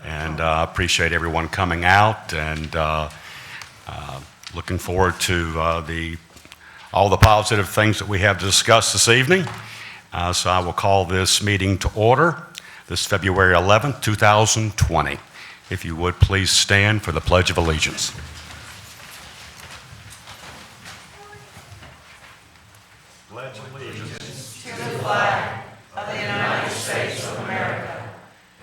And appreciate everyone coming out, and looking forward to all the positive things that we have to discuss this evening. So I will call this meeting to order this February 11th, 2020. If you would please stand for the Pledge of Allegiance. Pledge allegiance to the flag of the United States of America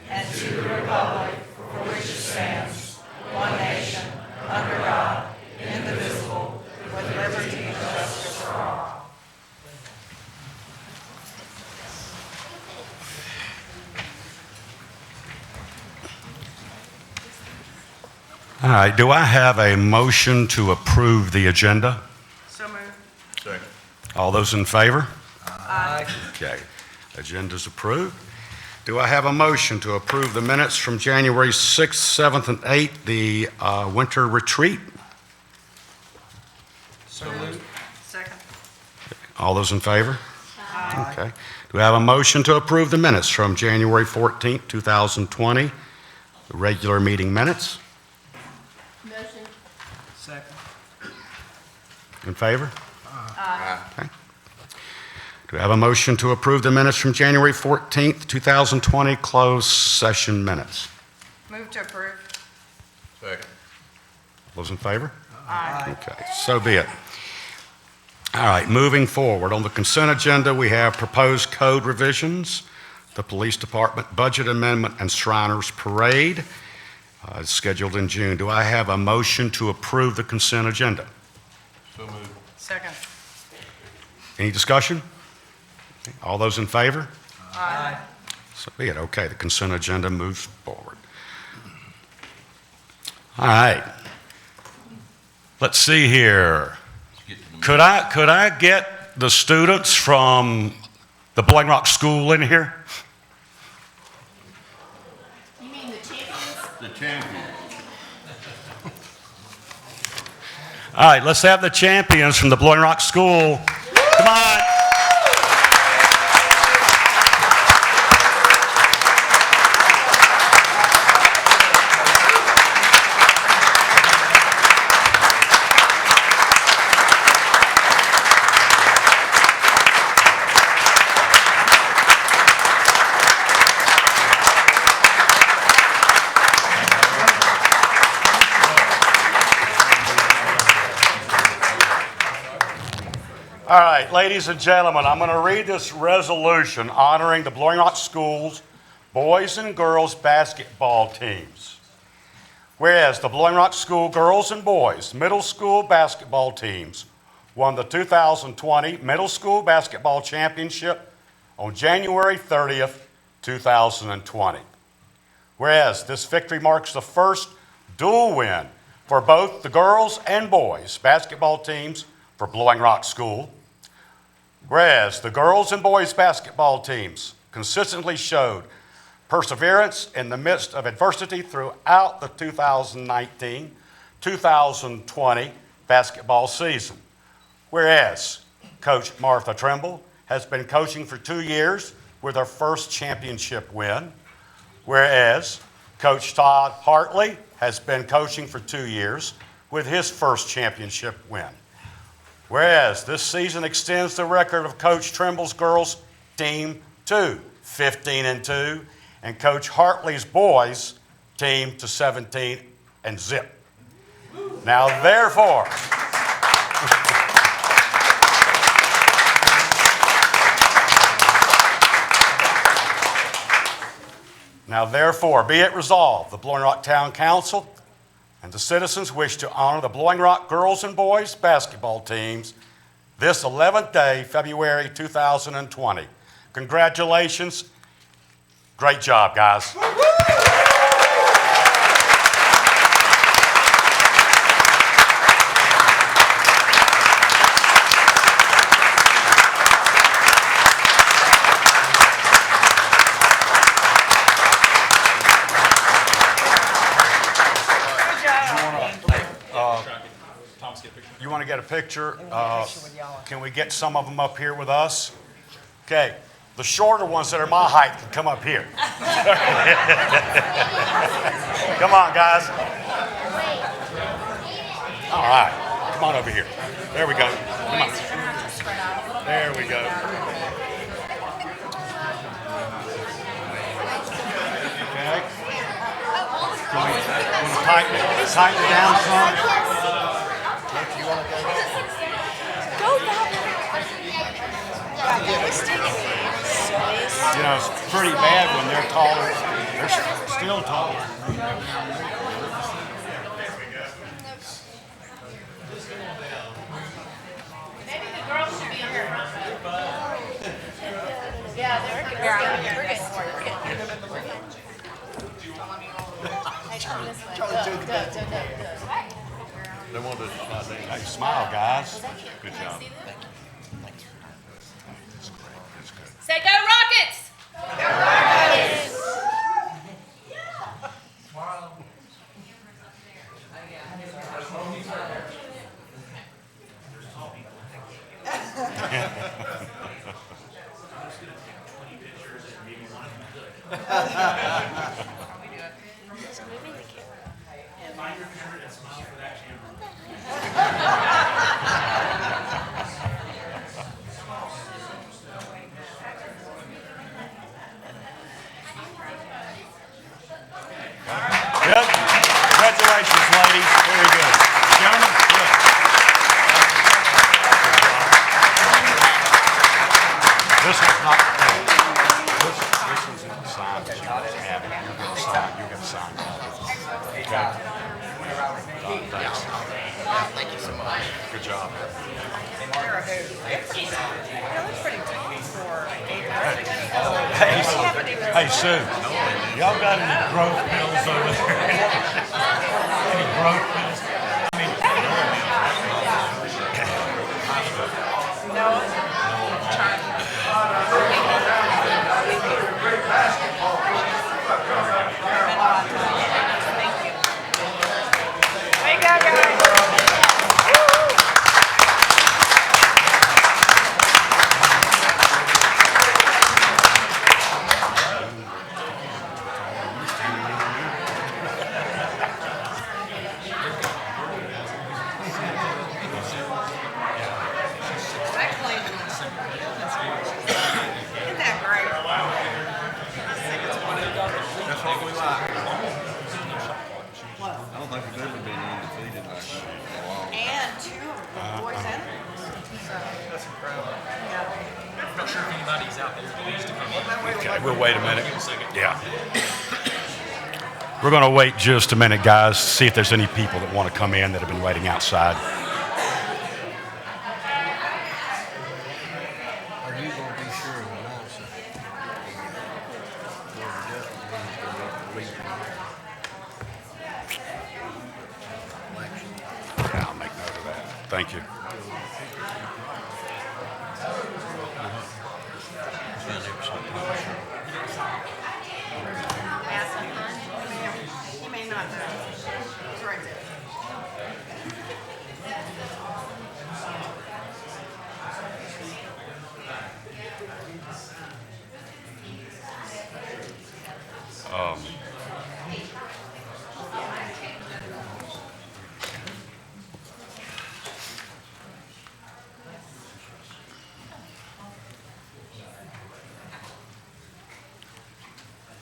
and to the republic for which it stands, one nation, under God, indivisible, with liberty and justice for all. All right, do I have a motion to approve the agenda? So moved. Second. All those in favor? Aye. Okay, agenda's approved. Do I have a motion to approve the minutes from January 6th, 7th, and 8th, the winter retreat? So moved. Second. All those in favor? Aye. Okay. Do I have a motion to approve the minutes from January 14th, 2020, the regular meeting minutes? Motion. Second. In favor? Aye. Okay. Do I have a motion to approve the minutes from January 14th, 2020, closed session minutes? Move to approve. Second. Those in favor? Aye. Okay, so be it. All right, moving forward. On the consent agenda, we have proposed code revisions, the police department budget amendment, and Shriners Parade, scheduled in June. Do I have a motion to approve the consent agenda? So moved. Second. Any discussion? All those in favor? Aye. So be it. Okay, the consent agenda moves forward. All right. Let's see here. Could I get the students from the Blowing Rock School in here? You mean the champions? The champion. All right, let's have the champions from the Blowing Rock School. Come on. All right, ladies and gentlemen, I'm going to read this resolution honoring the Blowing Rock School's boys and girls basketball teams. Whereas the Blowing Rock School girls and boys middle school basketball teams won the 2020 Middle School Basketball Championship on January 30th, 2020. Whereas this victory marks the first dual win for both the girls and boys basketball teams for Blowing Rock School. Whereas the girls and boys basketball teams consistently showed perseverance in the midst of adversity throughout the 2019-2020 basketball season. Whereas Coach Martha Trimble has been coaching for 2 years with her first championship win. Whereas Coach Todd Hartley has been coaching for 2 years with his first championship win. Whereas this season extends the record of Coach Trimble's girls team to 15-2, and Coach Hartley's boys team to 17-0. Now therefore, be it resolved, the Blowing Rock Town Council and the citizens wish to honor the Blowing Rock girls and boys basketball teams this 11th day, February 2020. Congratulations. Great job, guys. You want to get a picture? With y'all. Can we get some of them up here with us? Okay. The shorter ones that are my height can come up here. Come on, guys. All right. Come on over here. There we go. Come on. There we go. Okay. Want to tighten it down some? You know, it's pretty bad when they're taller. They're still taller. Maybe the girls should be on the front row. Yeah, they're good. We're good. They want to slide down. Hey, smile, guys. Good job. Say go Rockets! Good. Congratulations, ladies. Very good. Gentlemen, good. This one's not. This one's not signed. But you guys have it. You're going to sign. You're going to sign. Okay. Thanks. Thank you so much. Good job. Hey, Sue. Y'all got any growth pills over there? Any growth pills? Way to go, guys. Isn't that great? That's what we like. I don't think we've ever been undefeated like that in a while. And two of them boys and That's incredible. I'm not sure if anybody's out there that needs to come in. Okay, we'll wait a minute. Give a second. Yeah. We're going to wait just a minute, guys, see if there's any people that want to come in that have been waiting outside. Are you going to be sure of announce it? Yeah, I'll make note of that. Thank you. he may not know. It's right there.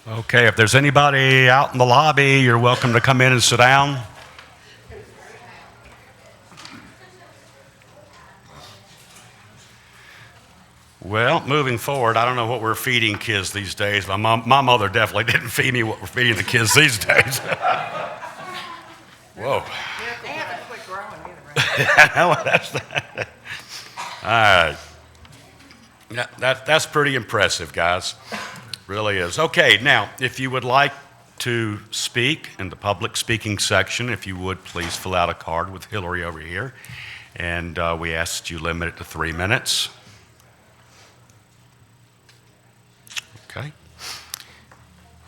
Okay, if there's anybody out in the lobby, you're welcome to come in and sit down. Well, moving forward, I don't know what we're feeding kids these days. My mother definitely didn't feed me what we're feeding the kids these days. Whoa. They haven't quit growing either, right? No, that's that. All right. That's pretty impressive, guys. Really is. Okay, now, if you would like to speak in the public speaking section, if you would, please fill out a card with Hillary over here. And we ask that you limit it to 3 minutes. Okay.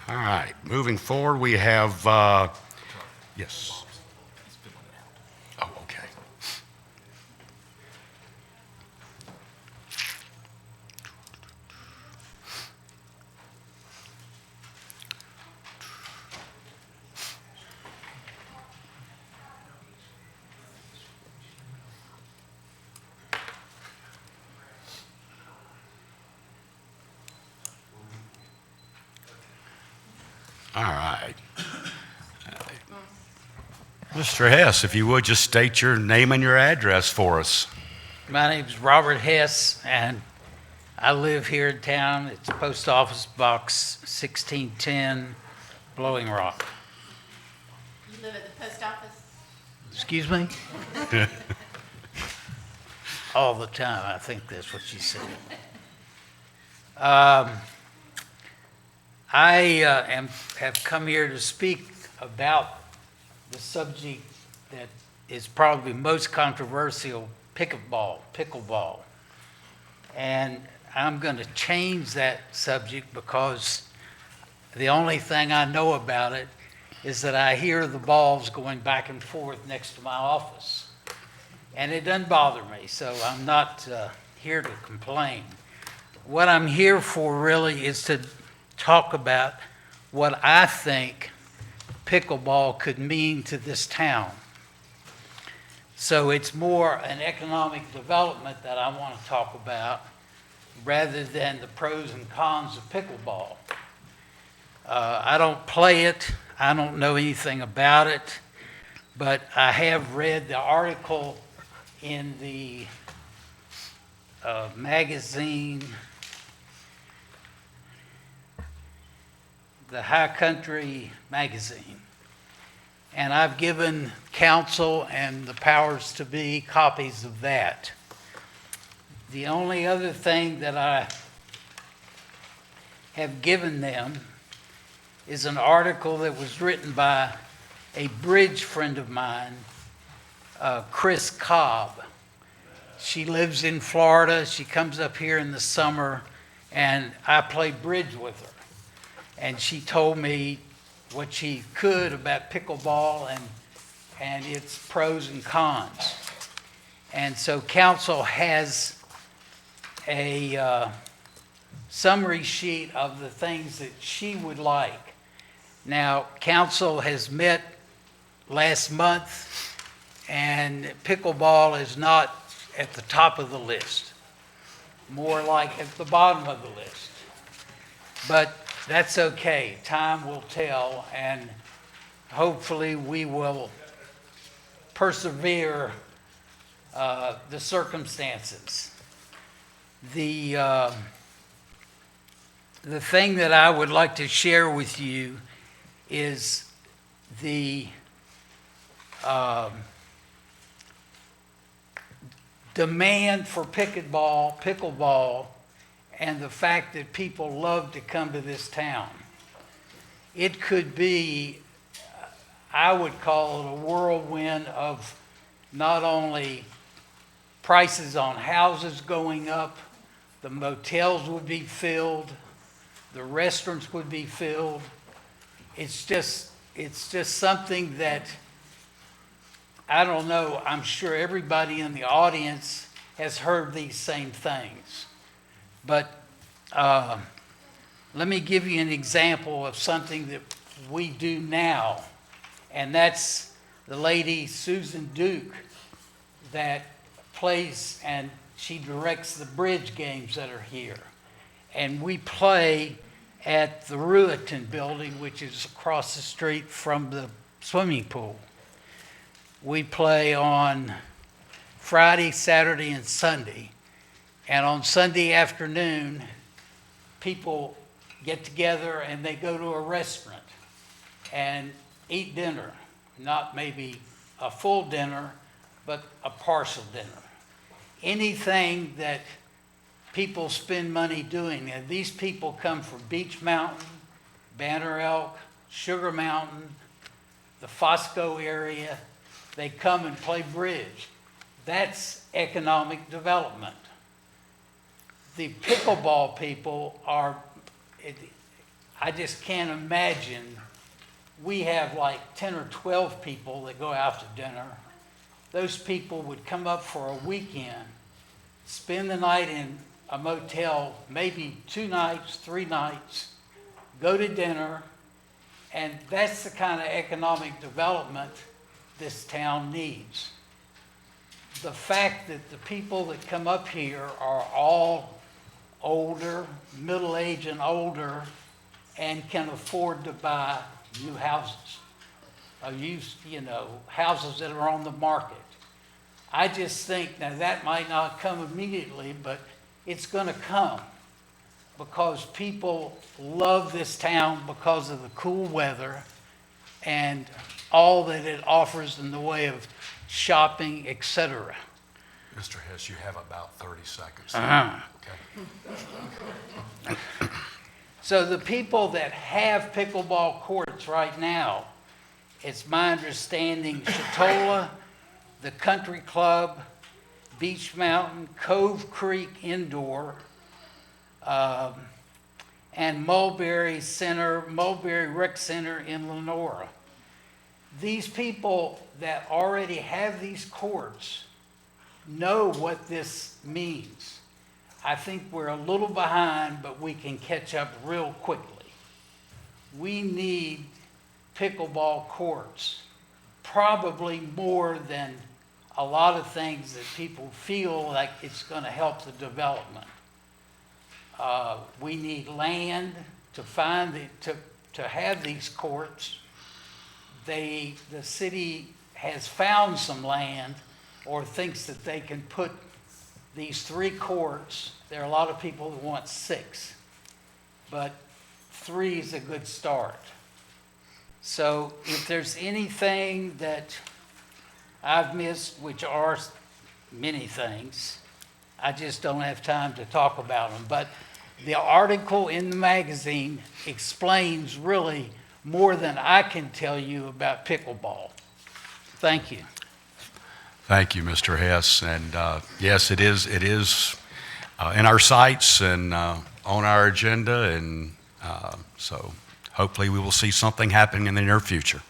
All right. Moving forward, we have, yes. Oh, okay. All right. Mr. Hess, if you would just state your name and your address for us. My name's Robert Hess, and I live here in town. It's Post Office Box 1610, Blowing Rock. You live at the post office? Excuse me? All the time, I think that's what she said. Have come here to speak about the subject that is probably most controversial, pickleball. And I'm going to change that subject because the only thing I know about it is that I hear the balls going back and forth next to my office. And it doesn't bother me, so I'm not here to complain. What I'm here for really is to talk about what I think pickleball could mean to this town. So it's more an economic development that I want to talk about rather than the pros and cons of pickleball. I don't play it. I don't know anything about it, but I have read the article in the magazine, the High Country magazine, and I've given council and the powers to be copies of that. The only other thing that I have given them is an article that was written by a bridge friend of mine, Chris Cobb. She lives in Florida. She comes up here in the summer, and I play bridge with her. And she told me what she could about pickleball and its pros and cons. And so council has a summary sheet of the things that she would like. Now, council has met last month, and pickleball is not at the top of the list, more like at the bottom of the list. But that's okay. Time will tell, and hopefully we will persevere the circumstances. The thing that I would like to share with you is the demand for pickleball, and the fact that people love to come to this town. It could be, I would call it a whirlwind of not only prices on houses going up, the motels would be filled, the restaurants would be filled. It's just something that, I don't know, I'm sure everybody in the audience has heard these same things. But let me give you an example of something that we do now, and that's the lady Susan Duke that plays, and she directs the bridge games that are here. And we play at the Rueton building, which is across the street from the swimming pool. We play on Friday, Saturday, and Sunday. And on Sunday afternoon, people get together and they go to a restaurant and eat dinner. Not maybe a full dinner, but a partial dinner. Anything that people spend money doing. And these people come from Beach Mountain, Banner Elk, Sugar Mountain, the Fosco area. They come and play bridge. That's economic development. The pickleball people are, I just can't imagine. We have like 10 or 12 people that go out to dinner. Those people would come up for a weekend, spend the night in a motel, maybe 2 nights, 3 nights, go to dinner, and that's the kind of economic development this town needs. The fact that the people that come up here are all older, middle-aged and older, and can afford to buy new houses, houses that are on the market. I just think, now that might not come immediately, but it's going to come because people love this town because of the cool weather and all that it offers in the way of shopping, etc. Mr. Hess, you have about 30 seconds. Uh-huh. Okay. So the people that have pickleball courts right now, it's my understanding, Chatola, the Country Club, Beach Mountain, Cove Creek Indoor, and Mulberry Rec Center in Lenora. These people that already have these courts know what this means. I think we're a little behind, but we can catch up real quickly. We need pickleball courts, probably more than a lot of things that people feel like it's going to help the development. We need land to have these courts. The city has found some land or thinks that they can put these 3 courts. There are a lot of people that want 6, but 3 is a good start. So if there's anything that I've missed, which are many things, I just don't have time to talk about them. But the article in the magazine explains really more than I can tell you about pickleball. Thank you. Thank you, Mr. Hess. And yes, it is in our sights and on our agenda. And so hopefully we will see something happening in the near future.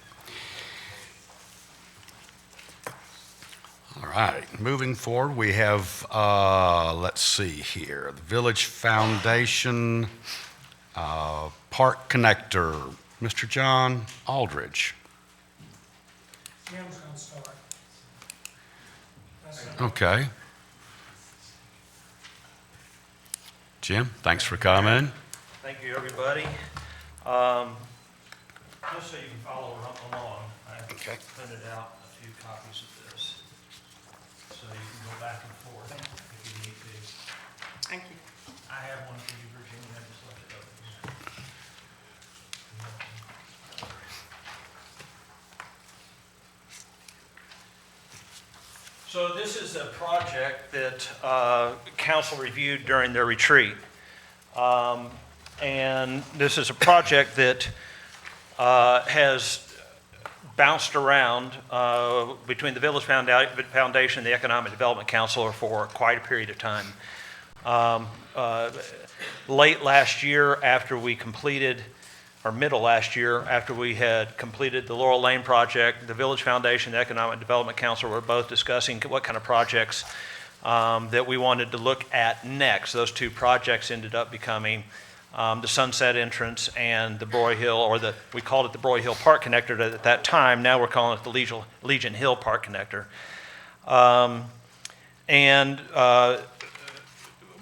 All right, moving forward, we have, let's see here, the Village Foundation Park Connector, Mr. John Aldridge. Jim's gonna start. Okay. Jim, thanks for coming. Thank you, everybody. Just so you can follow along, I printed out a few copies of this, so you can go back and forth if you need to. Thank you. I have one for you, Virginia, I just left it over here. So this is a project that council reviewed during their retreat. And this is a project that has bounced around between the Village Foundation and the Economic Development Council for quite a period of time. Late last year, after we completed, or middle last year, after we had completed the Laurel Lane project, the Village Foundation and the Economic Development Council were both discussing what kind of projects that we wanted to look at next. Those 2 projects ended up becoming the Sunset Entrance and the Broy Hill, or we called it the Broy Hill Park Connector at that time. Now we're calling it the Legion Hill Park Connector.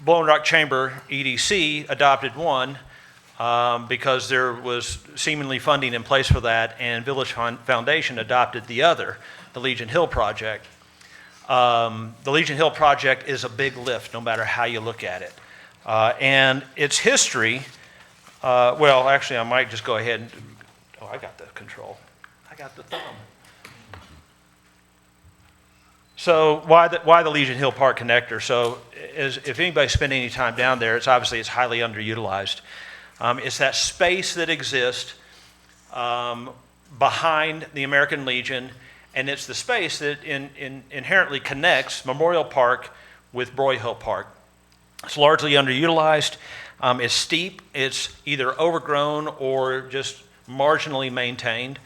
Blowing Rock Chamber EDC adopted one because there was seemingly funding in place for that, and Village Foundation adopted the other, the Legion Hill project. The Legion Hill project is a big lift, no matter how you look at it. And its history, well, actually, I might just go ahead and, I got the control. I got the thumb. So why the Legion Hill Park Connector? So if anybody's spent any time down there, it's highly underutilized. It's that space that exists behind the American Legion, and it's the space that inherently connects Memorial Park with Broy Hill Park. It's largely underutilized. It's steep. It's either overgrown or just marginally maintained.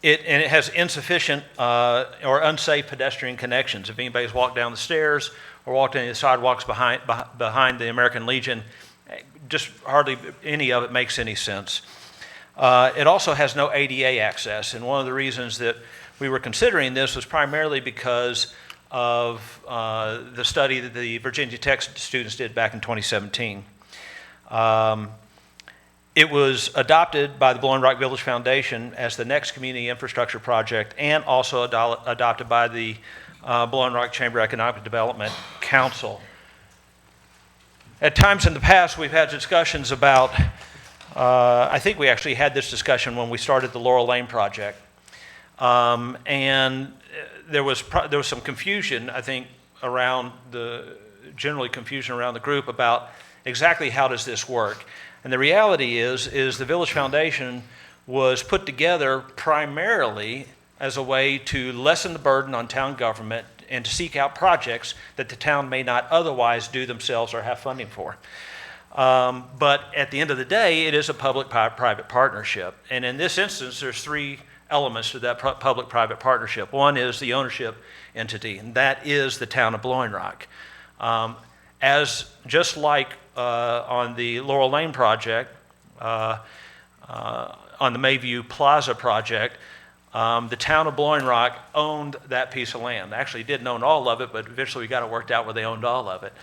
It has insufficient or unsafe pedestrian connections. If anybody's walked down the stairs or walked any of the sidewalks behind the American Legion, just hardly any of it makes any sense. It also has no ADA access, and one of the reasons that we were considering this was primarily because of the study that the Virginia Tech students did back in 2017. It was adopted by the Blowing Rock Village Foundation as the next community infrastructure project and also adopted by the Blowing Rock Chamber Economic Development Council. At times in the past, we've had discussions about, I think we actually had this discussion when we started the Laurel Lane project. And there was some confusion, I think, generally confusion around the group about exactly how does this work. And the reality is the Village Foundation was put together primarily as a way to lessen the burden on town government and to seek out projects that the town may not otherwise do themselves or have funding for. But at the end of the day, it is a public-private partnership. And in this instance, there's three elements to that public-private partnership. One is the ownership entity, and that is the town of Blowing Rock. Just like on the Laurel Lane project, on the Mayview Plaza project, the town of Blowing Rock owned that piece of land. Actually, didn't own all of it, but eventually we got it worked out where they owned all of it.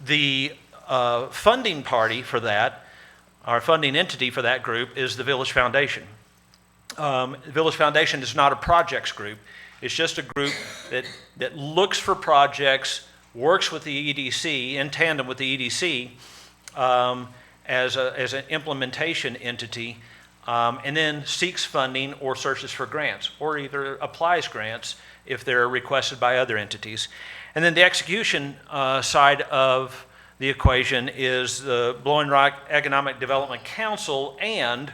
The funding party for that, our funding entity for that group, is the Village Foundation. The Village Foundation is not a projects group. It's just a group that looks for projects, works with the EDC, in tandem with the EDC, as an implementation entity, and then seeks funding or searches for grants, or either applies grants if they're requested by other entities. And then the execution side of the equation is the Blowing Rock Economic Development Council and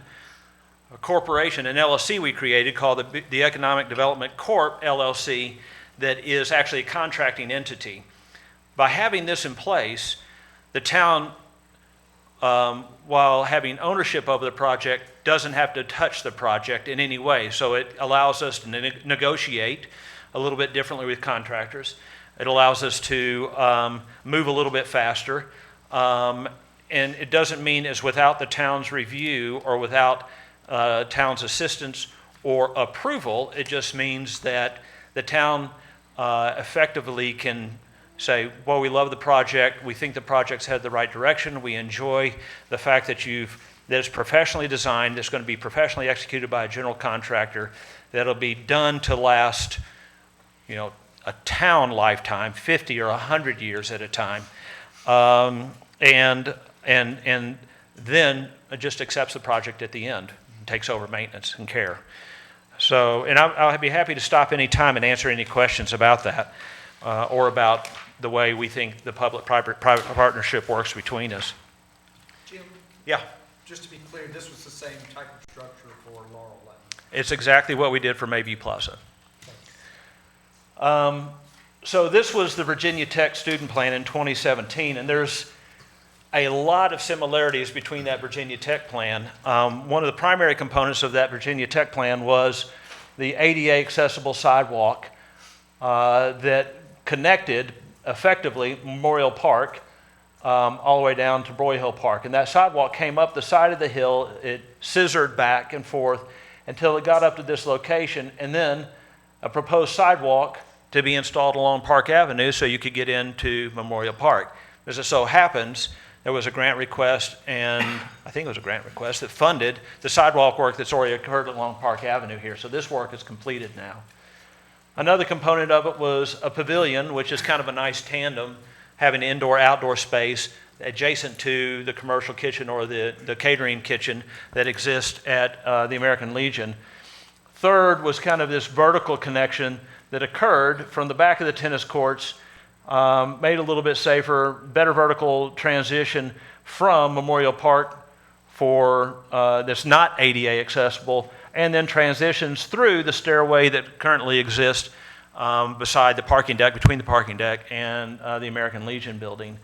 a corporation, an LLC we created called the Economic Development Corp. LLC, that is actually a contracting entity. By having this in place, the town, while having ownership over the project, doesn't have to touch the project in any way. So it allows us to negotiate a little bit differently with contractors. It allows us to move a little bit faster. And it doesn't mean it's without the town's review or without town's assistance or approval. It just means that the town effectively can say, well, we love the project, we think the project's headed the right direction, we enjoy the fact that it's professionally designed, it's going to be professionally executed by a general contractor, that'll be done to last, a town lifetime, 50 or 100 years at a time, and then it just accepts the project at the end and takes over maintenance and care. So, and I'll be happy to stop any time and answer any questions about that, or about the way we think the public-private partnership works between us. Jim, Yeah, just to be clear, this was the same type of structure for Laurel Lane. it's exactly what we did for Mayview Plaza. So this was the Virginia Tech student plan in 2017, and there's a lot of similarities between that Virginia Tech plan. One of the primary components of that Virginia Tech plan was the ADA accessible sidewalk that connected effectively Memorial Park all the way down to Broyhill Park. And that sidewalk came up the side of the hill, it scissored back and forth until it got up to this location, and then a proposed sidewalk to be installed along Park Avenue so you could get into Memorial Park. As it so happens, there was a grant request, and I think it was a grant request that funded the sidewalk work that's already occurred along Park Avenue here. So this work is completed now. Another component of it was a pavilion, which is kind of a nice tandem, having indoor-outdoor space adjacent to the commercial kitchen or the catering kitchen that exists at the American Legion. Third was kind of this vertical connection that occurred from the back of the tennis courts, made a little bit safer, better vertical transition from Memorial Park that's not ADA accessible, and then transitions through the stairway that currently exists beside the parking deck, between the parking deck and the American Legion building.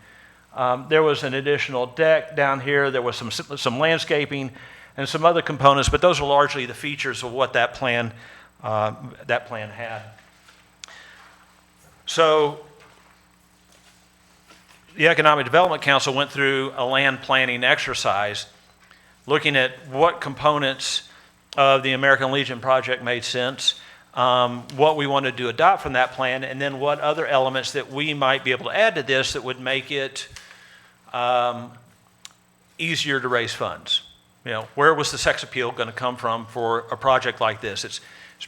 There was an additional deck down here. There was some landscaping and some other components, but those are largely the features of what that plan had. So the Economic Development Council went through a land planning exercise looking at what components of the American Legion project made sense, what we wanted to adopt from that plan, and then what other elements that we might be able to add to this that would make it easier to raise funds. You know, where was the sex appeal going to come from for a project like this? It's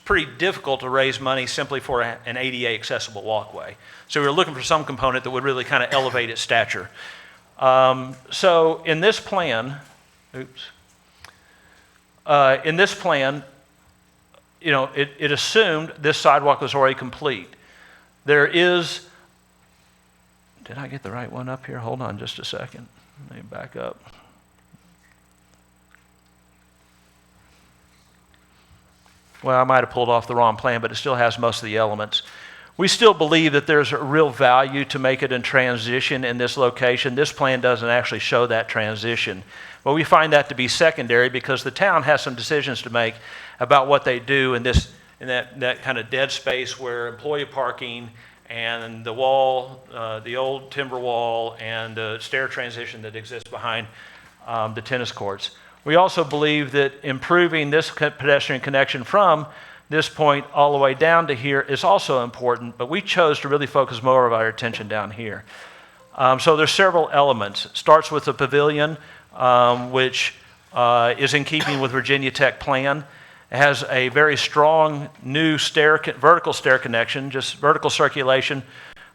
pretty difficult to raise money simply for an ADA accessible walkway. So we were looking for some component that would really kind of elevate its stature. So in this plan, you know, it assumed this sidewalk was already complete. There is, did I get the right one up here? Hold on just a second. Let me back up. Well, I might have pulled off the wrong plan, but it still has most of the elements. We still believe that there's a real value to make it in transition in this location. This plan doesn't actually show that transition. But we find that to be secondary because the town has some decisions to make about what they do in that kind of dead space where employee parking and the wall, the old timber wall, and the stair transition that exists behind the tennis courts. We also believe that improving this pedestrian connection from this point all the way down to here is also important, but we chose to really focus more of our attention down here. So there's several elements. It starts with the pavilion, which is in keeping with Virginia Tech plan. It has a very strong new vertical stair connection, just vertical circulation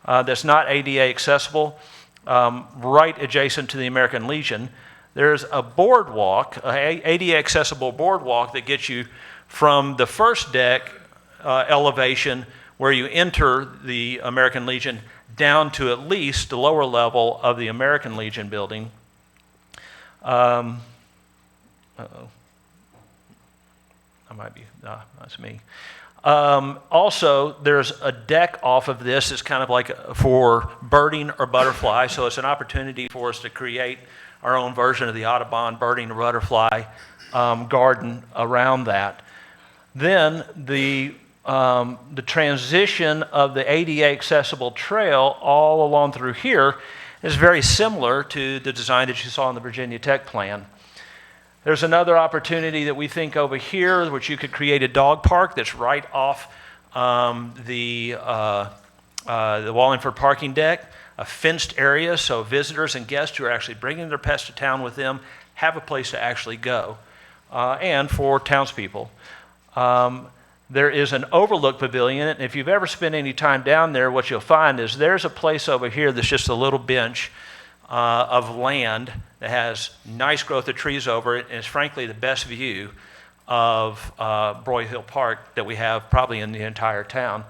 that's not ADA accessible, right adjacent to the American Legion. There's a boardwalk, an ADA accessible boardwalk that gets you from the first deck elevation where you enter the American Legion down to at least the lower level of the American Legion building. Uh-oh. I might be, that's me. Also, there's a deck off of this. It's kind of like for birding or butterfly, so it's an opportunity for us to create our own version of the Audubon birding or butterfly garden around that. Then the transition of the ADA accessible trail all along through here is very similar to the design that you saw in the Virginia Tech plan. There's another opportunity that we think over here, which you could create a dog park that's right off the Wallingford parking deck, a fenced area so visitors and guests who are actually bringing their pets to town with them have a place to actually go, and for townspeople. There is an overlook pavilion, and if you've ever spent any time down there, what you'll find is there's a place over here that's just a little bench of land that has nice growth of trees over it, and it's frankly the best view of Broy Hill Park that we have probably in the entire town.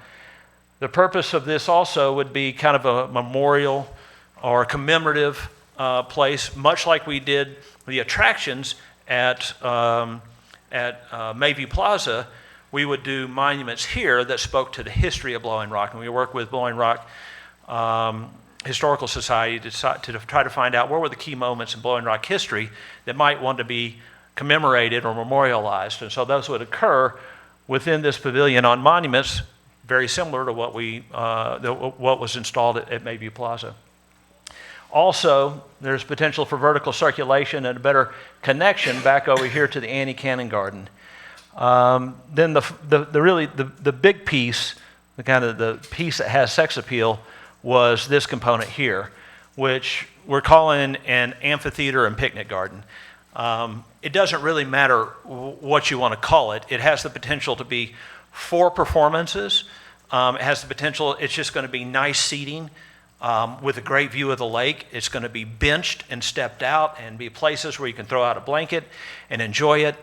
The purpose of this also would be kind of a memorial or commemorative place, much like we did the attractions at Mayview Plaza. We would do monuments here that spoke to the history of Blowing Rock, and we work with Blowing Rock Historical Society to try to find out what were the key moments in Blowing Rock history that might want to be commemorated or memorialized. And so those would occur within this pavilion on monuments very similar to what was installed at Mayview Plaza. Also, there's potential for vertical circulation and a better connection back over here to the Annie Cannon Garden. Then the big piece, the piece that has sex appeal, was this component here, which we're calling an amphitheater and picnic garden. It doesn't really matter what you want to call it. It has the potential to be 4 performances. It has the potential, it's just going to be nice seating with a great view of the lake. It's going to be benched and stepped out and be places where you can throw out a blanket and enjoy it.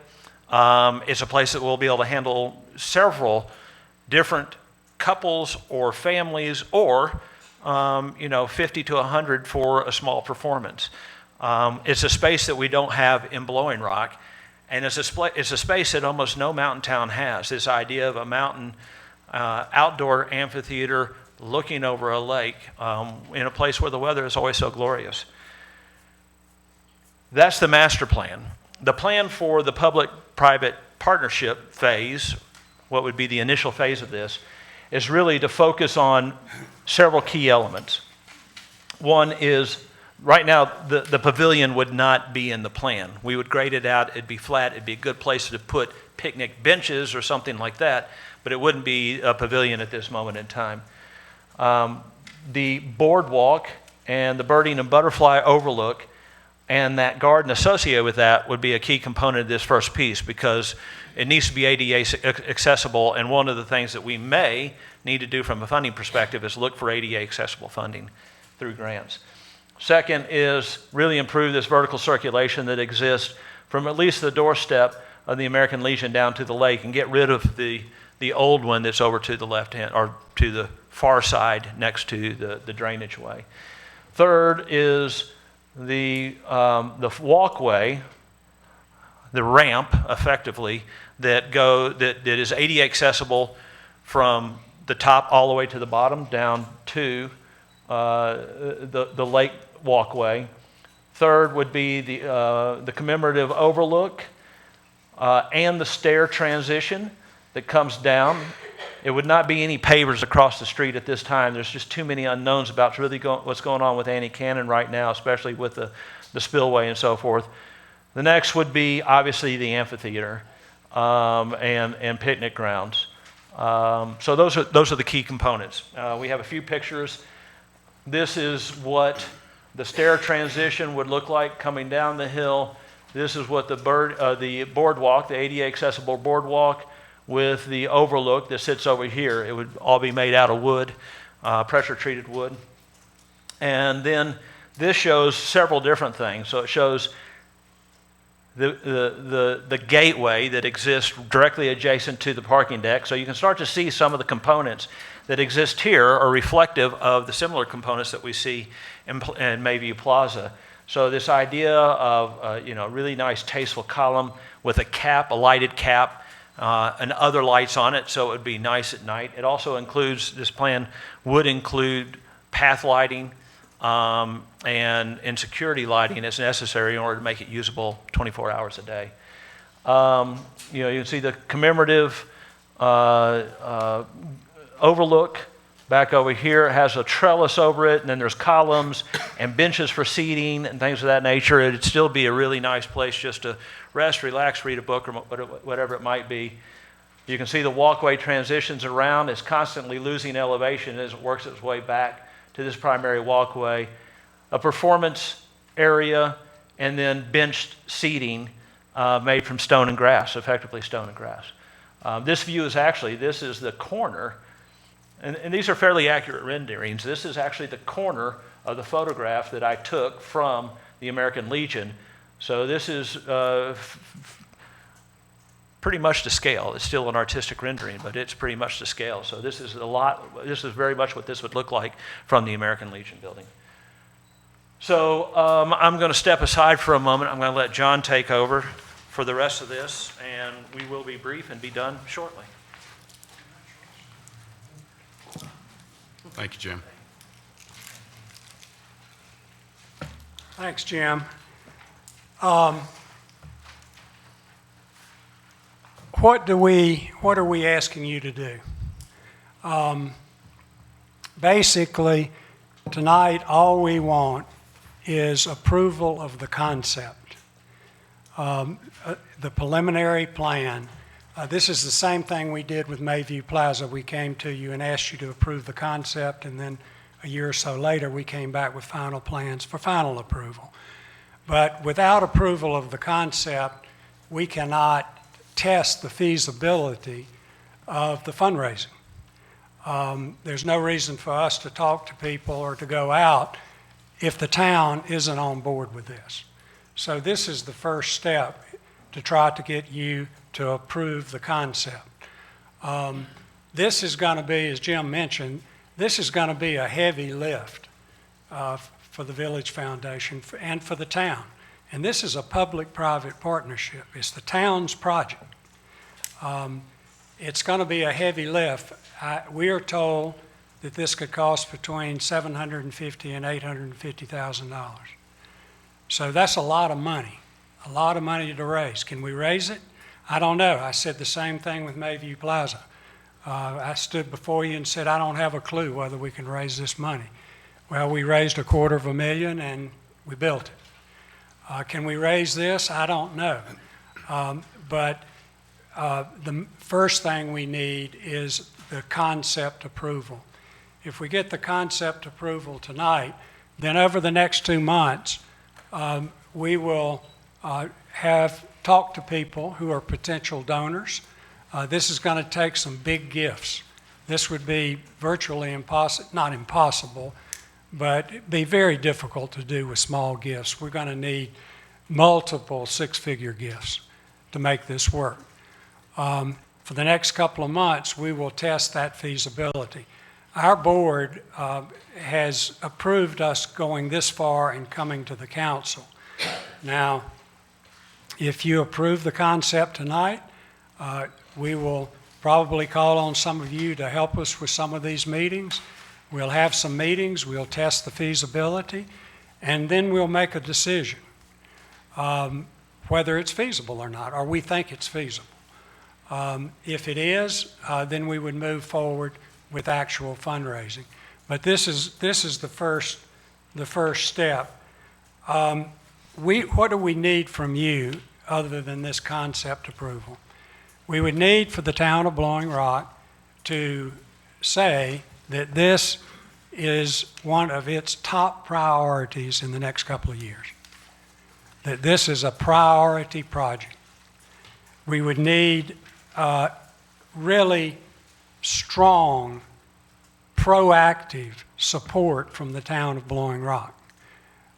It's a place that will be able to handle several different couples or families or 50 to 100 for a small performance. It's a space that we don't have in Blowing Rock, and it's a space that almost no mountain town has, this idea of a mountain outdoor amphitheater looking over a lake in a place where the weather is always so glorious. That's the master plan. The plan for the public-private partnership phase, what would be the initial phase of this, is really to focus on several key elements. One is, right now, the pavilion would not be in the plan. We would grade it out, it'd be flat, it'd be a good place to put picnic benches or something like that, but it wouldn't be a pavilion at this moment in time. The boardwalk and the birding and butterfly overlook, and that garden associated with that would be a key component of this first piece because it needs to be ADA accessible, and one of the things that we may need to do from a funding perspective is look for ADA accessible funding through grants. Second is really improve this vertical circulation that exists from at least the doorstep of the American Legion down to the lake and get rid of the old one that's over to the left hand or to the far side next to the drainage way. Third is the walkway, the ramp effectively that is ADA accessible from the top all the way to the bottom down to the lake walkway. Third would be the commemorative overlook and the stair transition that comes down. It would not be any pavers across the street at this time. There's just too many unknowns about really what's going on with Annie Cannon right now, especially with the spillway and so forth. The next would be obviously the amphitheater and picnic grounds. So those are the key components. We have a few pictures. This is what the stair transition would look like coming down the hill. This is what the boardwalk, the ADA accessible boardwalk with the overlook that sits over here. It would all be made out of wood, pressure treated wood. And then this shows several different things. So it shows the gateway that exists directly adjacent to the parking deck. So you can start to see some of the components that exist here are reflective of the similar components that we see in Mayview Plaza. So this idea of really nice tasteful column with a cap, a lighted cap, and other lights on it, so it would be nice at night. It also includes, this plan would include path lighting and security lighting as necessary in order to make it usable 24 hours a day. You can see the commemorative overlook back over here. It has a trellis over it, and then there's columns and benches for seating and things of that nature. It'd still be a really nice place just to rest, relax, read a book, or whatever it might be. You can see the walkway transitions around. It's constantly losing elevation as it works its way back to this primary walkway. A performance area, and then benched seating made from stone and grass, effectively stone and grass. This view is this is the corner. And these are fairly accurate renderings. This is actually the corner of the photograph that I took from the American Legion. So this is pretty much to scale. It's still an artistic rendering, but it's pretty much to scale. So this is very much what this would look like from the American Legion building. So I'm going to step aside for a moment. I'm going to let John take over for the rest of this, and we will be brief and be done shortly. Thank you, Jim. Thanks, Jim. What are we asking you to do? Basically, tonight, all we want is approval of the concept. The preliminary plan. This is the same thing we did with Mayview Plaza. We came to you and asked you to approve the concept, and then a year or so later, we came back with final plans for final approval. But without approval of the concept, we cannot test the feasibility of the fundraising. There's no reason for us to talk to people or to go out if the town isn't on board with this. So this is the first step to try to get you to approve the concept. This is going to be, as Jim mentioned, this is going to be a heavy lift for the Village Foundation and for the town. And this is a public-private partnership. It's the town's project. It's going to be a heavy lift. We are told that this could cost between $750,000 and $850,000. So that's a lot of money to raise. Can we raise it? I don't know. I said the same thing with Mayview Plaza. I stood before you and said, I don't have a clue whether we can raise this money. Well, we raised $250,000 and we built it. Can we raise this? I don't know. But the first thing we need is the concept approval. If we get the concept approval tonight, Then over the next 2 months, we will have talked to people who are potential donors. This is going to take some big gifts. This would be virtually not impossible, but it'd be very difficult to do with small gifts. We're going to need multiple six-figure gifts to make this work. For the next couple of months, we will test that feasibility. Our board has approved us going this far and coming to the council. Now, if you approve the concept tonight, we will probably call on some of you to help us with some of these meetings. We'll have some meetings, we'll test the feasibility, and then we'll make a decision whether it's feasible or not, or we think it's feasible. If it is, then we would move forward with actual fundraising. But this is the first step. What do we need from you other than this concept approval? We would need for the town of Blowing Rock to say that this is one of its top priorities in the next couple of years, that this is a priority project. We would need really strong, proactive support from the town of Blowing Rock.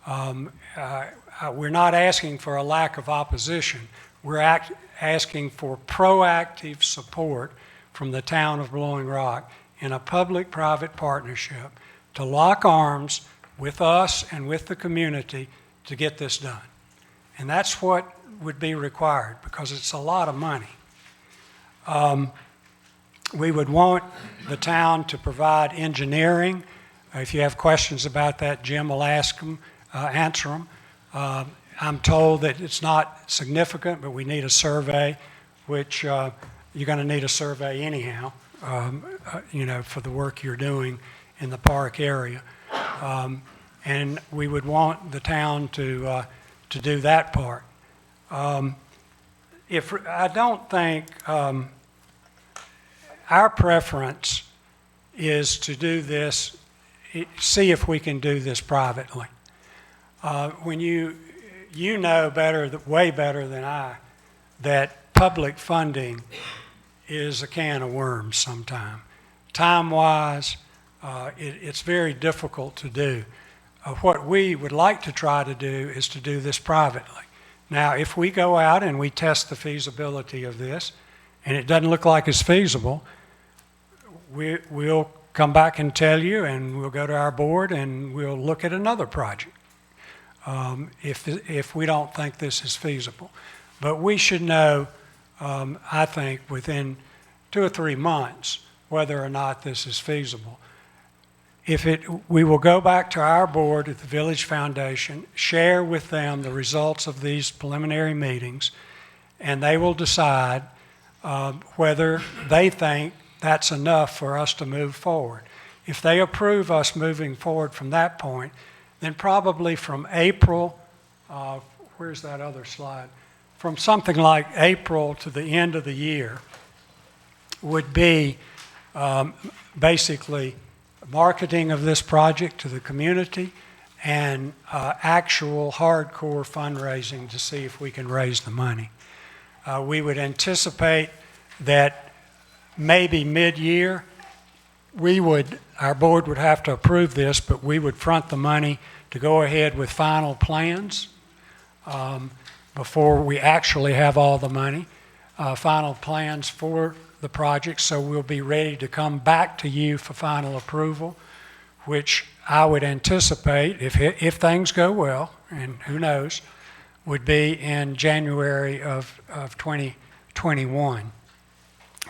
We're not asking for a lack of opposition. We're asking for proactive support from the town of Blowing Rock in a public-private partnership to lock arms with us and with the community to get this done. And that's what would be required because it's a lot of money. We would want the town to provide engineering. If you have questions about that, Jim will answer them. I'm told that it's not significant, but we need a survey, which you're going to need a survey anyhow, for the work you're doing in the park area. And we would want the town to do that part. I don't think our preference is to do this, see if we can do this privately. When you know better, way better than I, that public funding is a can of worms sometimes. Time-wise, it's very difficult to do. What we would like to try to do is to do this privately. Now, if we go out and we test the feasibility of this, and it doesn't look like it's feasible, we'll come back and tell you, and we'll go to our board and we'll look at another project if we don't think this is feasible. But we should know, I think, within 2 or 3 months whether or not this is feasible. We will go back to our board at the Village Foundation, share with them the results of these preliminary meetings, and they will decide whether they think that's enough for us to move forward. If they approve us moving forward from that point, then probably from April, where's that other slide? From something like April to the end of the year would be basically marketing of this project to the community and actual hardcore fundraising to see if we can raise the money. We would anticipate that maybe mid-year, our board would have to approve this, but we would front the money to go ahead with final plans before we actually have all the money, final plans for the project, so we'll be ready to come back to you for final approval, which I would anticipate, if things go well, and who knows, would be in January of 2021.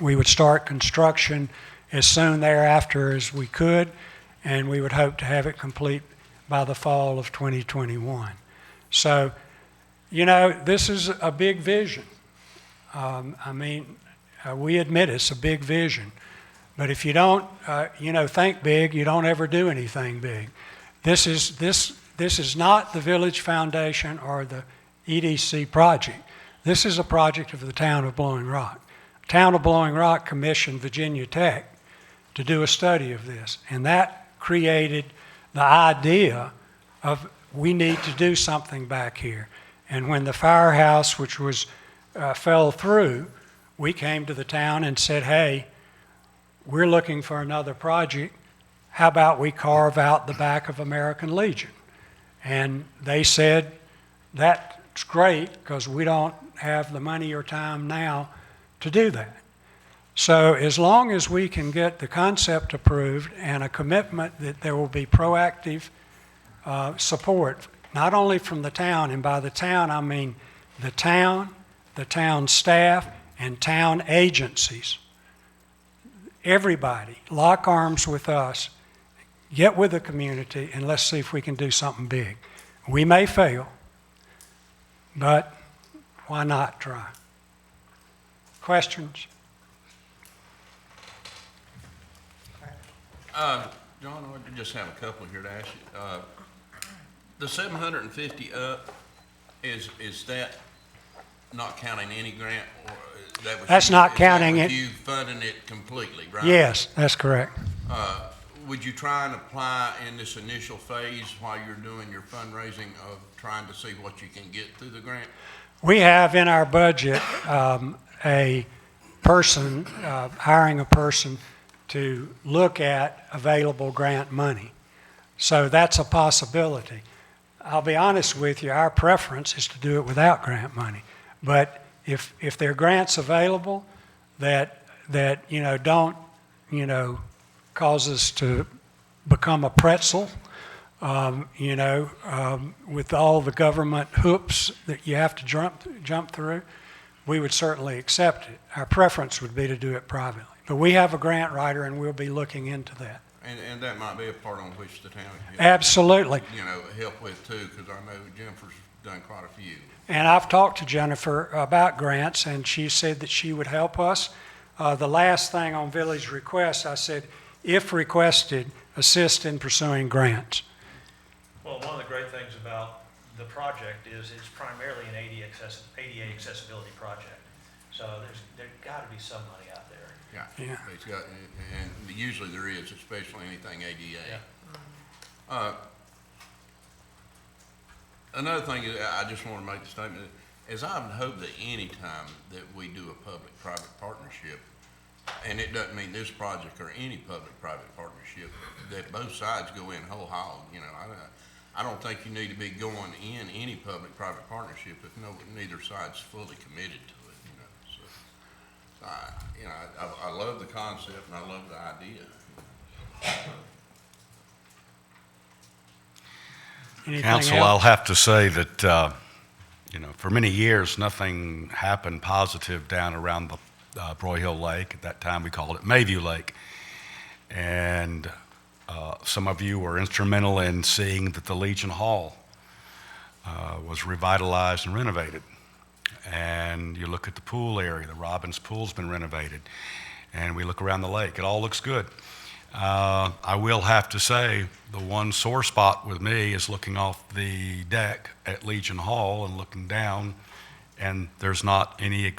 We would start construction as soon thereafter as we could, and we would hope to have it complete by the fall of 2021. So, this is a big vision. We admit it's a big vision, but if you don't, think big, you don't ever do anything big. This is not the Village Foundation or the EDC project. This is a project of the town of Blowing Rock. The town of Blowing Rock commissioned Virginia Tech to do a study of this, and that created the idea of, we need to do something back here. And when the firehouse, which was, fell through, we came to the town and said, hey, we're looking for another project. How about we carve out the back of American Legion? And they said, that's great, because we don't have the money or time now to do that. So as long as we can get the concept approved and a commitment that there will be proactive support, not only from the town, and by the town I mean the town staff, and town agencies. Everybody, lock arms with us, get with the community, and let's see if we can do something big. We may fail, but why not try? Questions? John, I just have a couple here to ask you. The 750 up, is that not counting any grant? Or that was That's you- not is that counting with it. You funding it completely, right? Yes, that's correct. Would you try and apply in this initial phase while you're doing your fundraising of trying to see what you can get through the grant? We have in our budget a person, hiring a person to look at available grant money. So that's a possibility. I'll be honest with you, our preference is to do it without grant money. But if there are grants available that don't, cause us to become a pretzel, with all the government hoops that you have to jump through, we would certainly accept it. Our preference would be to do it privately. But we have a grant writer, and we'll be looking into that. And that might be a part on which the town can, Absolutely. help with too, because I know Jennifer's done quite a few. And I've talked to Jennifer about grants, and she said that she would help us. The last thing on village requests, I said, if requested, assist in pursuing grants. Well, one of the great things about the project is it's primarily an ADA accessibility project. So there's got to be some money out there. Yeah. It's got, and usually there is, especially anything ADA. Yeah. Another thing is, I just want to make the statement, is I would hope that any time that we do a public-private partnership, and it doesn't mean this project or any public-private partnership, that both sides go in whole hog. I don't think you need to be going in any public-private partnership if neither side's fully committed to it. I love the concept and I love the idea. Anything Council, else? I'll have to say that, for many years, nothing happened positive down around the Broyhill Lake. At that time, we called it Mayview Lake. And some of you were instrumental in seeing that the Legion Hall was revitalized and renovated. And you look at the pool area, the Robbins Pool's been renovated. And we look around the lake, it all looks good. I will have to say, the one sore spot with me is looking off the deck at Legion Hall and looking down, and there's not any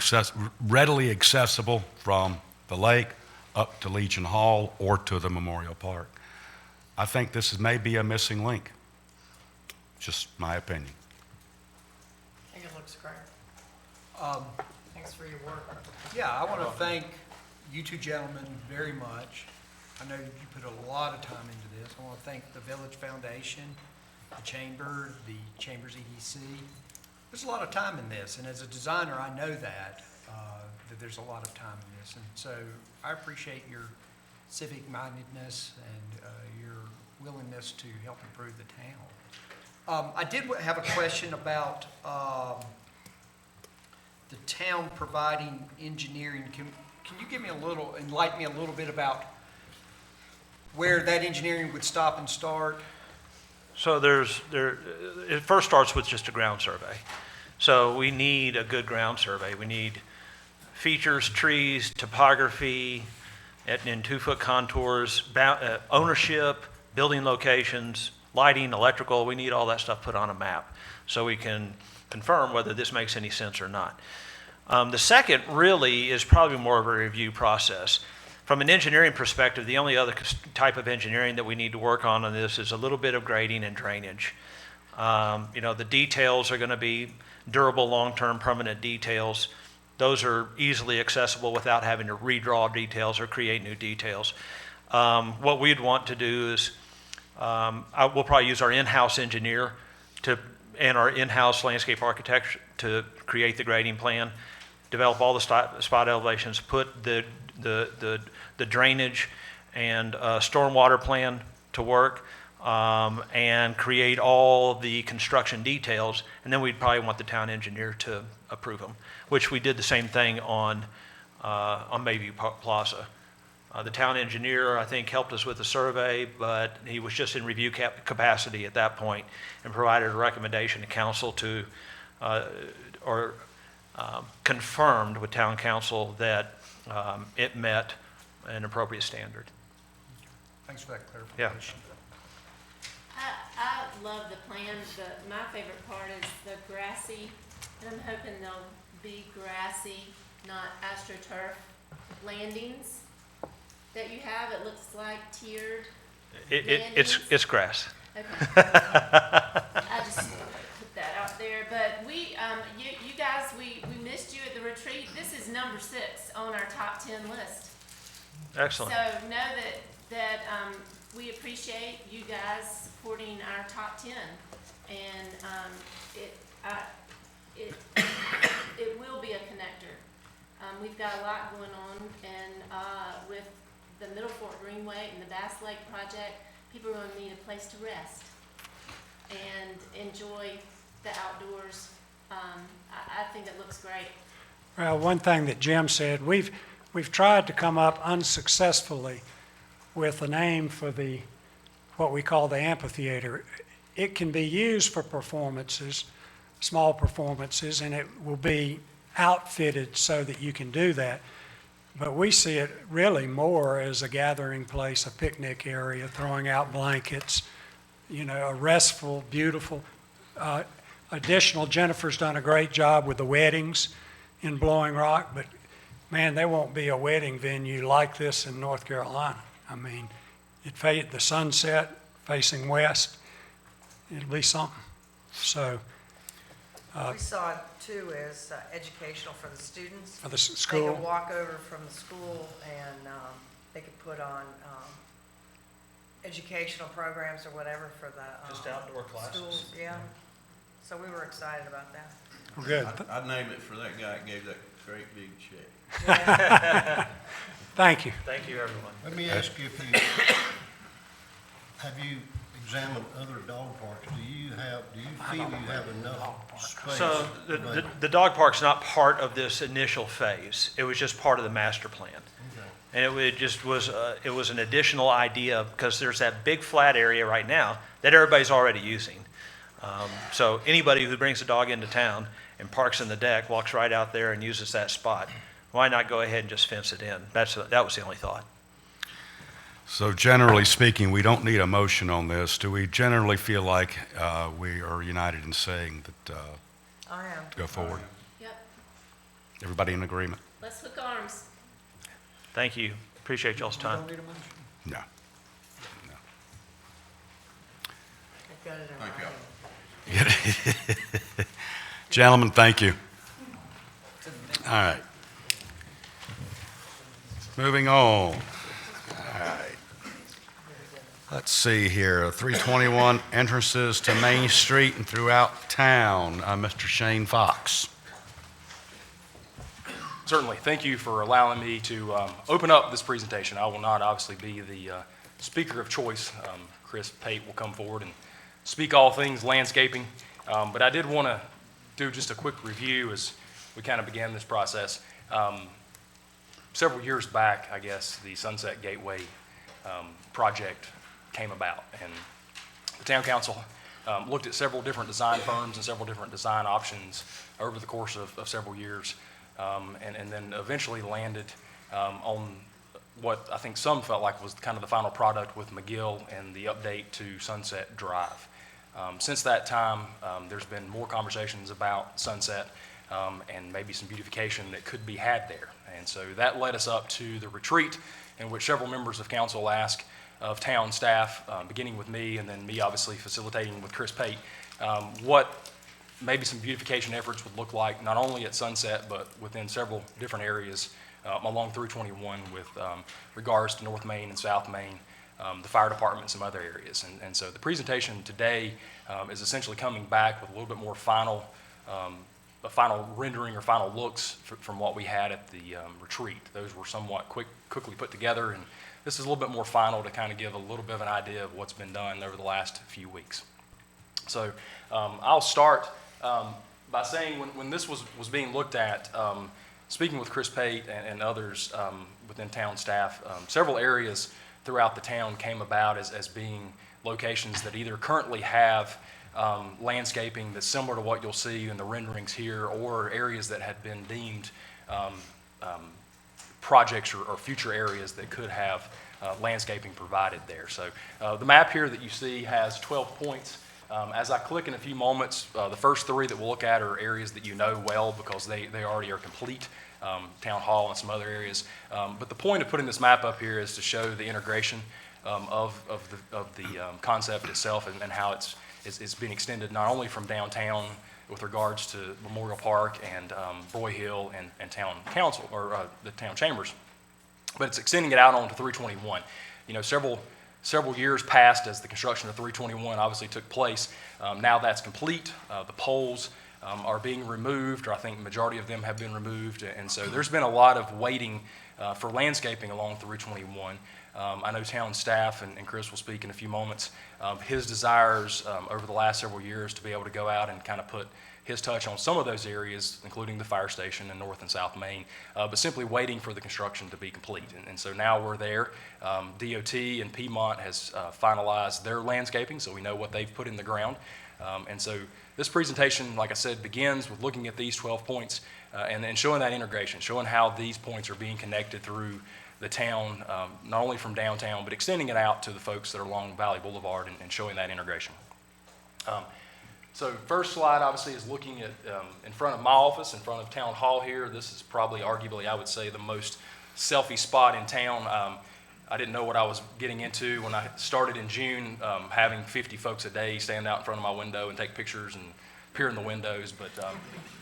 readily accessible from the lake up to Legion Hall or to the Memorial Park. I think this is maybe a missing link. Just my opinion. I think it looks great. Thanks for your work. Yeah, I want to thank you two gentlemen very much. I know you put a lot of time into this. I want to thank the Village Foundation, the Chamber, the Chamber's EDC. There's a lot of time in this, and as a designer, I know that there's a lot of time in this. And so I appreciate your civic mindedness and your willingness to help improve the town. I did have a question about the town providing engineering. Can you give me enlighten me a little bit about where that engineering would stop and start? So it first starts with just a ground survey. So we need a good ground survey. We need features, trees, topography, in 2-foot contours, ownership, building locations, lighting, electrical. We need all that stuff put on a map so we can confirm whether this makes any sense or not. The second really is probably more of a review process. From an engineering perspective, the only other type of engineering that we need to work on this is a little bit of grading and drainage. The details are going to be durable, long-term, permanent details. Those are easily accessible without having to redraw details or create new details. What we'd want to do is, we'll probably use our in-house engineer and our in-house landscape architect to create the grading plan, develop all the spot elevations, put the drainage and stormwater plan to work, and create all the construction details, and then we'd probably want the town engineer to approve them, which we did the same thing on Mayview Plaza. The town engineer, I think, helped us with the survey, but he was just in review capacity at that point and provided a recommendation to council to, confirmed with town council that it met an appropriate standard. Thanks for that clarification. I love the plan. My favorite part is the grassy, and I'm hoping they'll be grassy, not AstroTurf landings that you have. It looks like tiered landings. It's grass. Okay. I just wanted to put that out there. But you guys, we missed you at the retreat. This is number 6 on our top 10 list. Excellent. So know that we appreciate you guys supporting our top 10, and it will be a connector. We've got a lot going on, and with the Middle Fork Greenway and the Bass Lake project, people are going to need a place to rest and enjoy the outdoors. I think it looks great. Well, one thing that Jim said, we've tried to come up unsuccessfully with a name for what we call the amphitheater. It can be used for performances, small performances, and it will be outfitted so that you can do that. But we see it really more as a gathering place, a picnic area, throwing out blankets, a restful, beautiful. Additional, Jennifer's done a great job with the weddings in Blowing Rock, but man, there won't be a wedding venue like this in North Carolina. I mean, the sunset facing west, it'll be something. So, We saw it too as educational for the students. for the They school, could walk over from the school and they could put on educational programs or whatever for the Just outdoor classes. schools, yeah. So we were excited about that. good. I'd name it for that guy that gave that great big check. Thank you. Thank you, everyone. Let me ask you have you examined other dog parks? Do you feel you have enough space? So available? the dog park's not part of this initial phase. It was just part of the master plan. Okay. And it just was, it was an additional idea because there's that big flat area right now that everybody's already using. So anybody who brings a dog into town and parks in the deck, walks right out there and uses that spot. Why not go ahead and just fence it in? That was the only thought. So generally speaking, we don't need a motion on this. Do we generally feel like we are united in saying that I am. go forward? Yep. Everybody in agreement? Let's hook arms. Thank you. Appreciate y'all's We time. don't need a motion. No. I've got it in Thank you. writing. Gentlemen, thank you. All right. Moving on. All right. Let's see here, 321 entrances to Main Street and throughout town. Mr. Shane Fox. Certainly. Thank you for allowing me to open up this presentation. I will not obviously be the speaker of choice. Chris Pate will come forward and speak all things landscaping. But I did want to do just a quick review as we kind of began this process. Several years back, I guess, the Sunset Gateway project came about, and the town council looked at several different design firms and several different design options over the course of several years, and then eventually landed on what I think some felt like was kind of the final product with McGill and the update to Sunset Drive. Since that time, there's been more conversations about Sunset and maybe some beautification that could be had there. And so that led us up to the retreat in which several members of council asked of town staff, beginning with me and then me obviously facilitating with Chris Pate, what maybe some beautification efforts would look like, not only at Sunset, but within several different areas along 321 with regards to North Main and South Main, the fire department, and some other areas. And so the presentation today is essentially coming back with a little bit more final rendering or final looks from what we had at the retreat. Those were somewhat quickly put together, and this is a little bit more final to kind of give a little bit of an idea of what's been done over the last few weeks. So I'll start by saying when this was being looked at, speaking with Chris Pate and others within town staff, several areas throughout the town came about as being locations that either currently have landscaping that's similar to what you'll see in the renderings here, or areas that had been deemed projects or future areas that could have landscaping provided there. So the map here that you see has 12 points. As I click in a few moments, the first 3 that we'll look at are areas that you know well because they already are complete, Town Hall and some other areas. But the point of putting this map up here is to show the integration of the concept itself and how it's being extended not only from downtown with regards to Memorial Park and Broy Hill and Town Council, or the Town Chambers, but it's extending it out onto 321. You know, several years passed as the construction of 321 obviously took place. Now that's complete. The poles are being removed, or I think the majority of them have been removed, and so there's been a lot of waiting for landscaping along 321. I know town staff, and Chris will speak in a few moments, his desires over the last several years to be able to go out and kind of put his touch on some of those areas, including the fire station in North and South Main, but simply waiting for the construction to be complete. And so now we're there. DOT and Piedmont has finalized their landscaping, so we know what they've put in the ground. And so this presentation, like I said, begins with looking at these 12 points and then showing that integration, showing how these points are being connected through the town, not only from downtown, but extending it out to the folks that are along Valley Boulevard and showing that integration. So first slide obviously is looking at in front of my office, in front of Town Hall here. This is probably arguably, I would say, the most selfie spot in town. I didn't know what I was getting into when I started in June, having 50 folks a day stand out in front of my window and take pictures and peer in the windows. But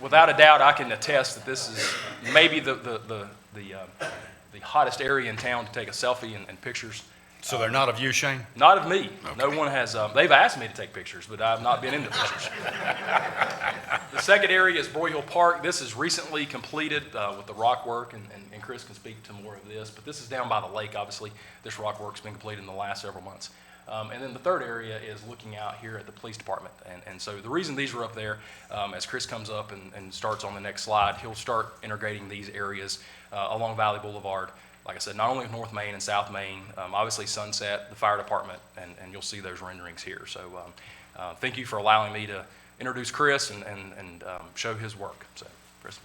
without a doubt, I can attest that this is maybe the hottest area in town to take a selfie and pictures. So they're not of you, Shane? Not of me. Okay. No one has, they've asked me to take pictures, but I've not been in the pictures. The second area is Broy Hill Park. This is recently completed with the rock work, and Chris can speak to more of this, but this is down by the lake, obviously. This rock work's been completed in the last several months. And then the third area is looking out here at the police department. And so the reason these are up there, as Chris comes up and starts on the next slide, he'll start integrating these areas along Valley Boulevard. Like I said, not only North Main and South Main, obviously Sunset, the fire department, and you'll see those renderings here. So thank you for allowing me to introduce Chris and show his work. So, Chris.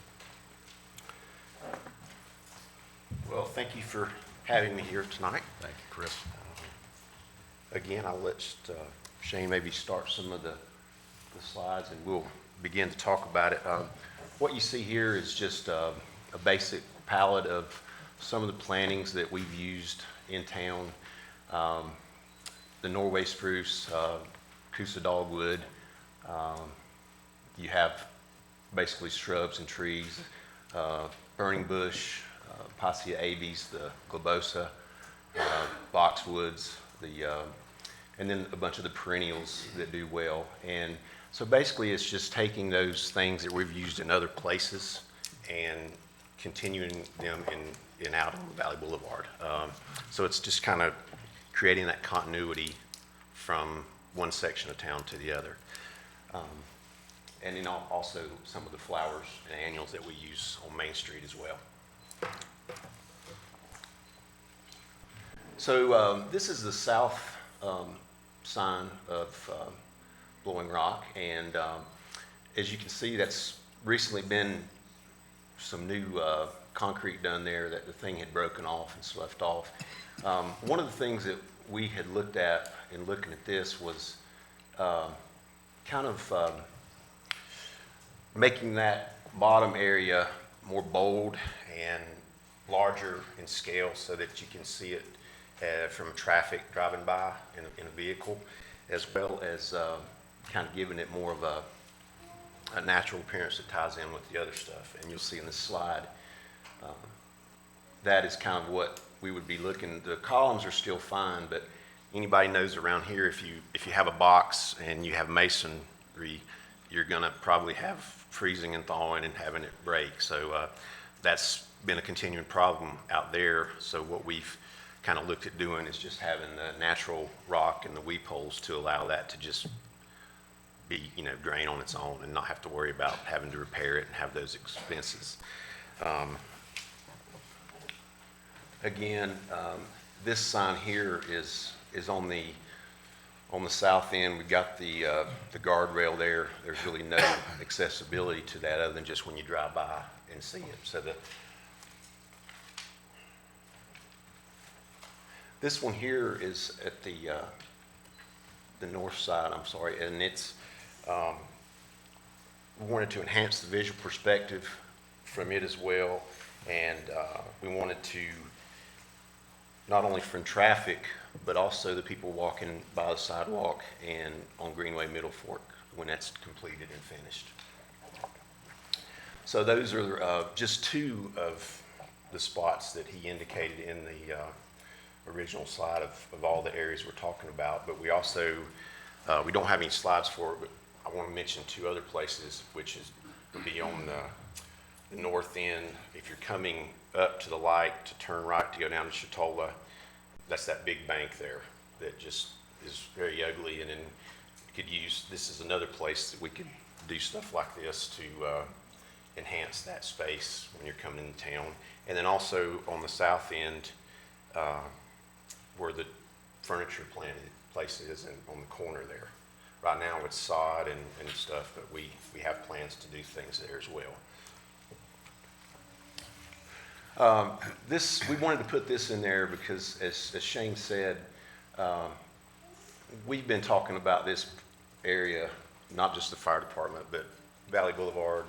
Well, thank you for having me here tonight. Thank you, Chris. Again, I'll let Shane maybe start some of the slides and we'll begin to talk about it. What you see here is just a basic palette of some of the plantings that we've used in town. The Norway spruce, Coosa dogwood. You have basically shrubs and trees, burning bush, Passia abies, the globosa, boxwoods, and then a bunch of the perennials that do well. And so basically it's just taking those things that we've used in other places and continuing them in out on Valley Boulevard. So it's just kind of creating that continuity from one section of town to the other. And then also some of the flowers and annuals that we use on Main Street as well. So this is the south sign of Blowing Rock, and as you can see, that's recently been some new concrete done there that the thing had broken off and sloughed off. One of the things that we had looked at in looking at this was kind of making that bottom area more bold and larger in scale so that you can see it from traffic driving by in a vehicle, as well as kind of giving it more of a natural appearance that ties in with the other stuff. And you'll see in this slide, that is kind of what we would be looking. The columns are still fine, but anybody knows around here, if you have a box and you have masonry, you're gonna probably have freezing and thawing and having it break. So that's been a continuing problem out there. So what we've kind of looked at doing is just having the natural rock and the weep holes to allow that to just be, drain on its own and not have to worry about having to repair it and have those expenses. Again, this sign here is on the south end. We've got the guardrail there. There's really no accessibility to that other than just when you drive by and see it. So this one here is at the north side, I'm sorry, and it's, we wanted to enhance the visual perspective from it as well, and we wanted to, not only from traffic, but also the people walking by the sidewalk and on Greenway Middle Fork when that's completed and finished. So those are just two of the spots that he indicated in the original slide of all the areas we're talking about. But we also, we don't have any slides for it, but I want to mention two other places, which is be on the north end. If you're coming up to the light to turn right to go down to Chatola, that's that big bank there that just is very ugly, and then you could use, this is another place that we could do stuff like this to enhance that space when you're coming into town. And then also on the south end, where the furniture planted place is, and on the corner there. Right now it's sod and stuff, but we have plans to do things there as well. We wanted to put this in there because, as Shane said, we've been talking about this area, not just the fire department, but Valley Boulevard,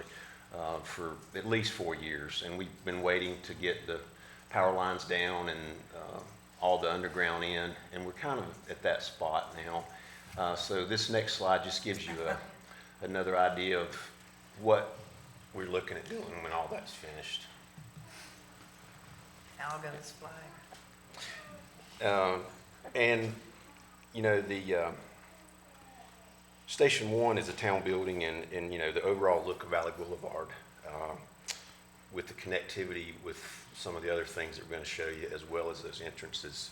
for at least 4 years. And we've been waiting to get the power lines down and all the underground in, and we're kind of at that spot now. So this next slide just gives you another idea of what we're looking at doing when all that's finished. Algo's flag. And, the Station 1 is a town building, and the overall look of Valley Boulevard, with the connectivity with some of the other things that we're going to show you, as well as those entrances,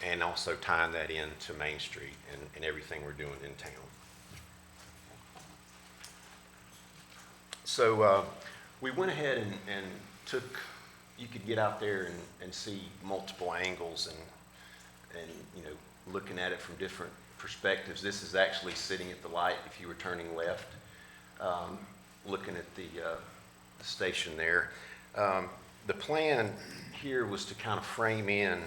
and also tying that into Main Street and everything we're doing in town. So we went ahead and took, you could get out there and see multiple angles and looking at it from different perspectives. This is actually sitting at the light if you were turning left, looking at the station there. The plan here was to kind of frame in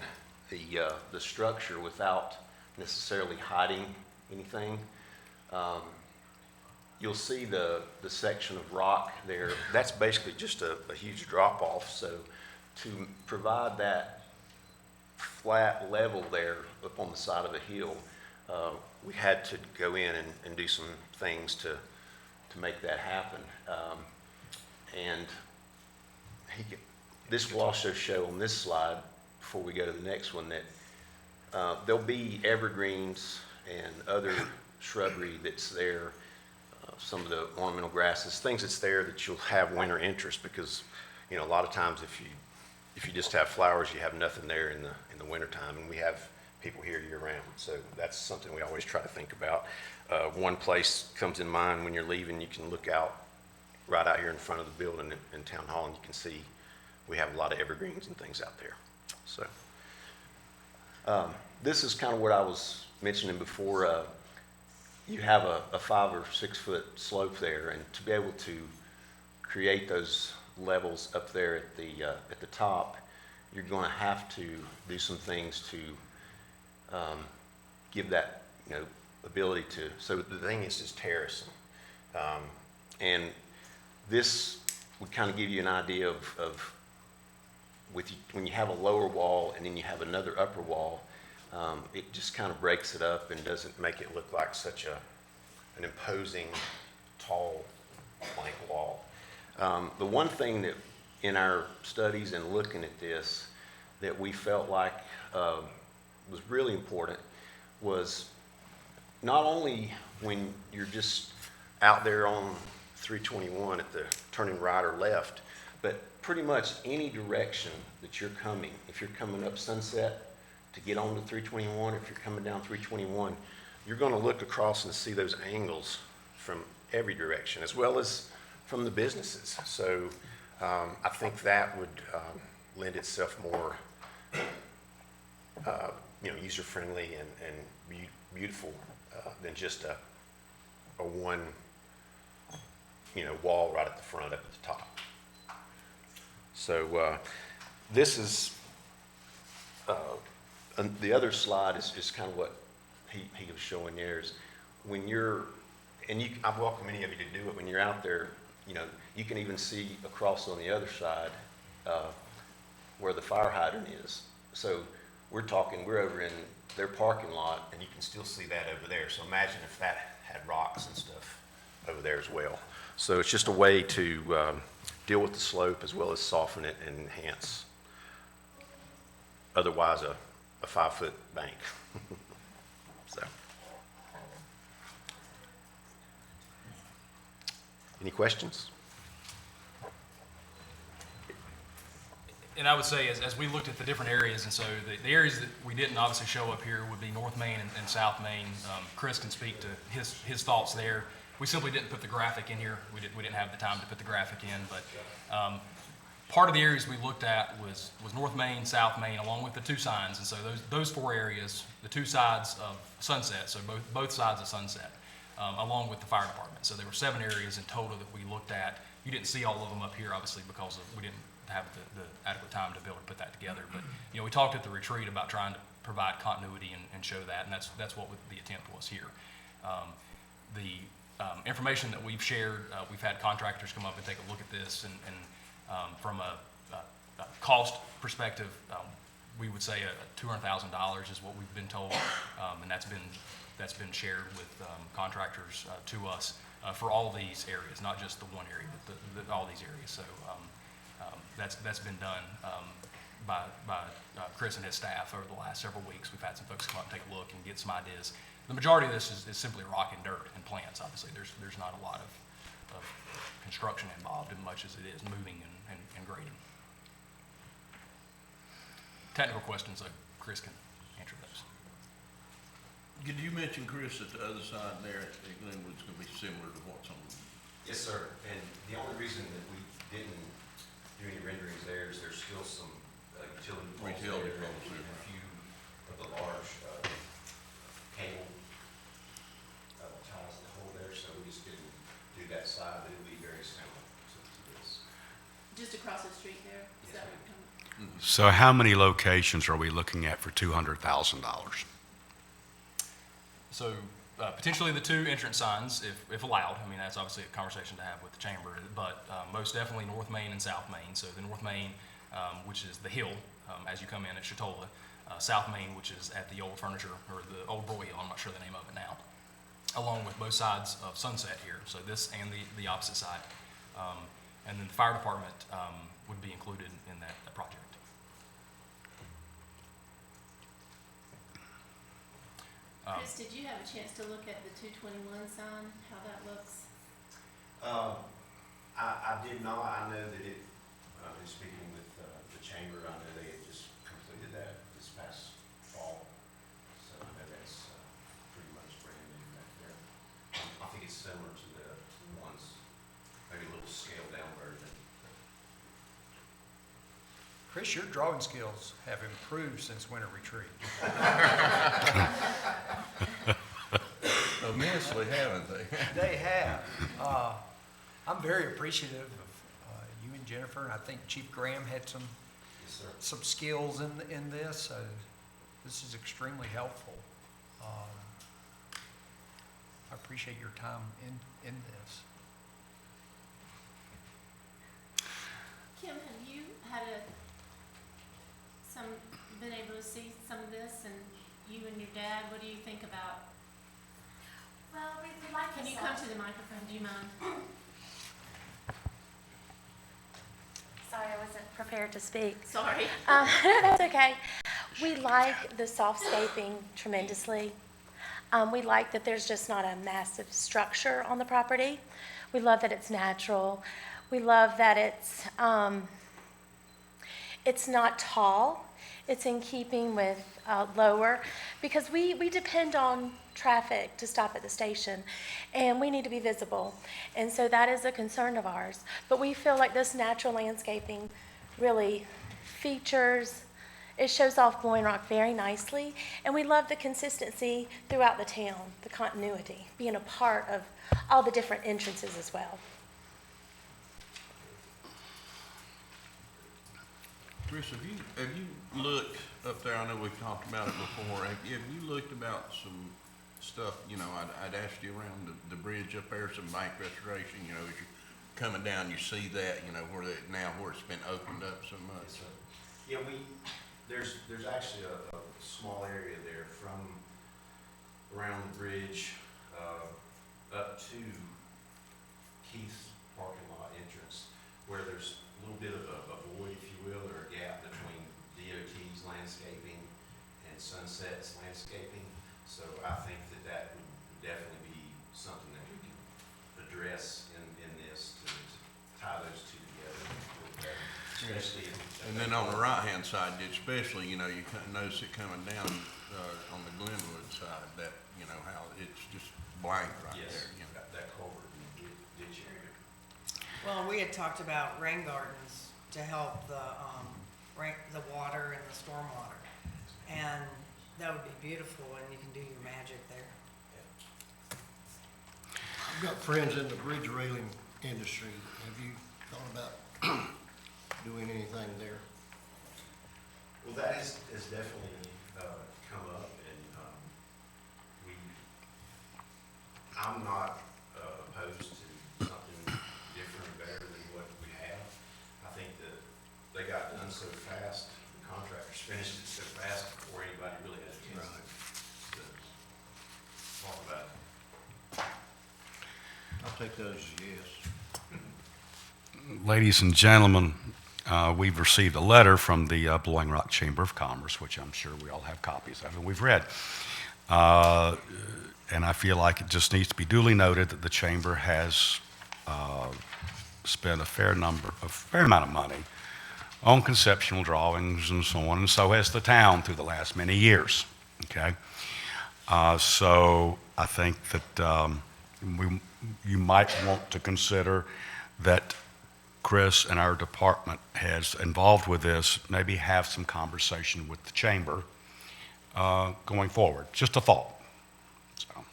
the structure without necessarily hiding anything. You'll see the section of rock there. That's basically just a huge drop off. So to provide that flat level there up on the side of the hill, we had to go in and do some things to make that happen. And this will also show on this slide, before we go to the next one, that there'll be evergreens and other shrubbery that's there, some of the ornamental grasses, things that's there that you'll have winter interest, because a lot of times if you just have flowers, you have nothing there in the wintertime, and we have people here year round. So that's something we always try to think about. One place comes in mind when you're leaving, you can look out right out here in front of the building in Town Hall, and you can see we have a lot of evergreens and things out there. So this is kind of what I was mentioning before. You have a 5 or 6 foot slope there, and to be able to create those levels up there at the top, you're going to have to do some things to give that ability to. So the thing is terracing, and this would kind of give you an idea of when you have a lower wall and then you have another upper wall, It just kind of breaks it up and doesn't make it look like such an imposing, tall, blank wall. The one thing that in our studies and looking at this that we felt like was really important was not only when you're just out there on 321 at the turning right or left, but pretty much any direction that you're coming. If you're coming up Sunset to get onto 321, if you're coming down 321, you're going to look across and see those angles from every direction, as well as from the businesses. So I think that would lend itself more, user-friendly and beautiful than just a one, wall right at the front up at the top. So this is, and the other slide is kind of what he was showing there is when you're, and I welcome any of you to do it, when you're out there, you can even see across on the other side where the fire hydrant is. So we're over in their parking lot, and you can still see that over there. So imagine if that had rocks and stuff over there as well. So it's just a way to deal with the slope as well as soften it and enhance otherwise a 5-foot bank. So, any questions? And I would say, as we looked at the different areas, and so the areas that we didn't obviously show up here would be North Main and South Main. Chris can speak to his thoughts there. We simply didn't put the graphic in here. We didn't have the time to put the graphic in, but part of the areas we looked at was North Main, South Main, along with the two signs. And so those 4 areas, the 2 sides of Sunset, so both sides of Sunset, along with the fire department. So there were 7 areas in total that we looked at. You didn't see all of them up here, obviously, because we didn't have the adequate time to be able to put that together. But we talked at the retreat about trying to provide continuity and show that, and that's what the attempt was here. The information that we've shared, we've had contractors come up and take a look at this, and from a cost perspective, we would say $200,000 is what we've been told, and that's been shared with contractors to us for all these areas, not just the one area, but all these areas. So that's been done by Chris and his staff over the last several weeks. We've had some folks come up and take a look and get some ideas. The majority of this is simply rock and dirt and plants. Obviously, there's not a lot of construction involved as much as it is moving and grading. Technical questions, Chris can answer those. Did you mention, Chris, that the other side there at Glenwood's going to be similar to what's on? Yes, sir. And the only reason that we didn't do any renderings there is there's still some utility poles there and a few of the large cable ties that hold there, so we just didn't do that side, but it'll be very similar to this. Just across the street there, is that what you're talking about? So how many locations are we looking at for $200,000? So potentially the 2 entrance signs, if allowed. I mean, that's obviously a conversation to have with the chamber, but most definitely North Main and South Main. So the North Main, which is the hill as you come in at Chatola, South Main, which is at the old furniture, or the old Broy Hill, I'm not sure the name of it now, along with both sides of Sunset here, so this and the opposite side. And then the fire department would be included in that project. Chris, did you have a chance to look at the 221 sign, how that looks? I did not. I know that in speaking with the chamber, I know they had just completed that this past fall. So I know that's pretty much brand new back there. I think it's similar to the ones, maybe a little scaled down version. Chris, your drawing skills have improved since winter retreat. Immensely, haven't they? They have. I'm very appreciative of you and Jennifer, and I think Chief Graham had some Yes, sir. some skills in this, so this is extremely helpful. I appreciate your time in this. Kim, have you had been able to see some of this and you and your dad, what do you think about? Well, we like Can the you come soft. to the microphone, do you mind? Sorry, I wasn't prepared to speak. Sorry. That's okay. We like the softscaping tremendously. We like that there's just not a massive structure on the property. We love that it's natural. We love that it's not tall. It's in keeping with lower, because we depend on traffic to stop at the station, and we need to be visible. And so that is a concern of ours. But we feel like this natural landscaping really features, it shows off Blowing Rock very nicely, and we love the consistency throughout the town, the continuity, being a part of all the different entrances as well. Chris, have you looked up there, I know we've talked about it before, have you looked about some stuff, you know, I'd asked you around the bridge up there, some bank restoration, you know, as you're coming down, you see that, you know, where it's been opened up so much. Yeah, there's actually a small area there from around the bridge, up to Keith's parking lot entrance, where there's a little bit of a void, if you will, or a gap between DOT's landscaping and Sunset's landscaping. So I think that would definitely be something that we can address in this to tie those two together a little better, especially. And then on the right-hand side, especially, you know, you notice it coming down, on the Glenwood side, that, you know, how it's just blank right Yes, there, you know. that culvert and ditch area. Well, we had talked about rain gardens to help the water and the stormwater. And that would be beautiful, and you can do your magic there. I've got friends in the bridge railing industry. Have you thought about doing anything there? Well, that has definitely come up, and I'm not opposed to something different and better than what we have. I think that they got done so fast, the contractors finished it so fast before anybody really had a chance to talk about it. I'll take those as yes. Ladies and gentlemen, we've received a letter from the Blowing Rock Chamber of Commerce, which I'm sure we all have copies of, and we've read. And I feel like it just needs to be duly noted that the chamber has spent a fair amount of money on conceptual drawings and so on, and so has the town through the last many years. Okay, so I think that you might want to consider that Chris and our department heads involved with this maybe have some conversation with the chamber going forward. Just a thought. So.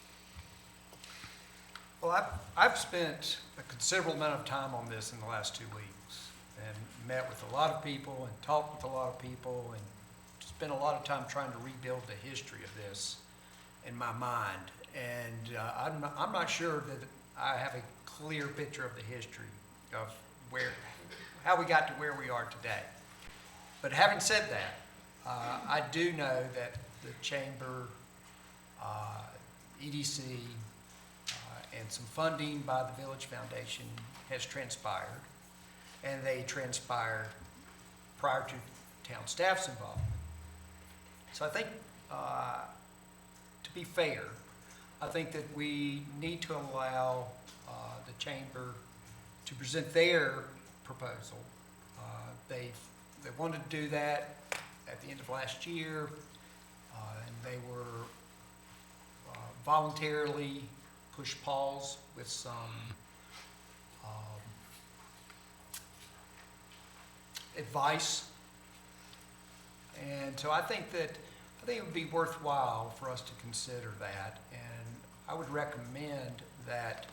Well, I've spent a considerable amount of time on this in the last 2 weeks, and met with a lot of people and talked with a lot of people, and spent a lot of time trying to rebuild the history of this in my mind. And I'm not sure that I have a clear picture of the history of how we got to where we are today. But having said that, I do know that the chamber, EDC, and some funding by the Village Foundation has transpired, and they transpired prior to town staff's involvement. So I think, to be fair, I think that we need to allow the chamber to present their proposal. They wanted to do that at the end of last year, and they were voluntarily pushed pause with some advice. And so I think it would be worthwhile for us to consider that, and I would recommend that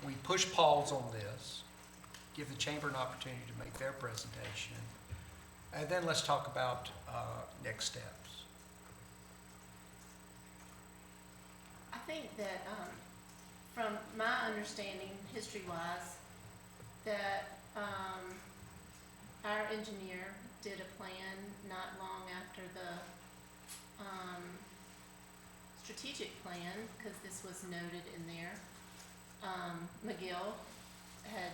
we push pause on this, give the chamber an opportunity to make their presentation, and then let's talk about next steps. I think that, from my understanding, history-wise, that our engineer did a plan not long after the strategic plan, because this was noted in there. McGill had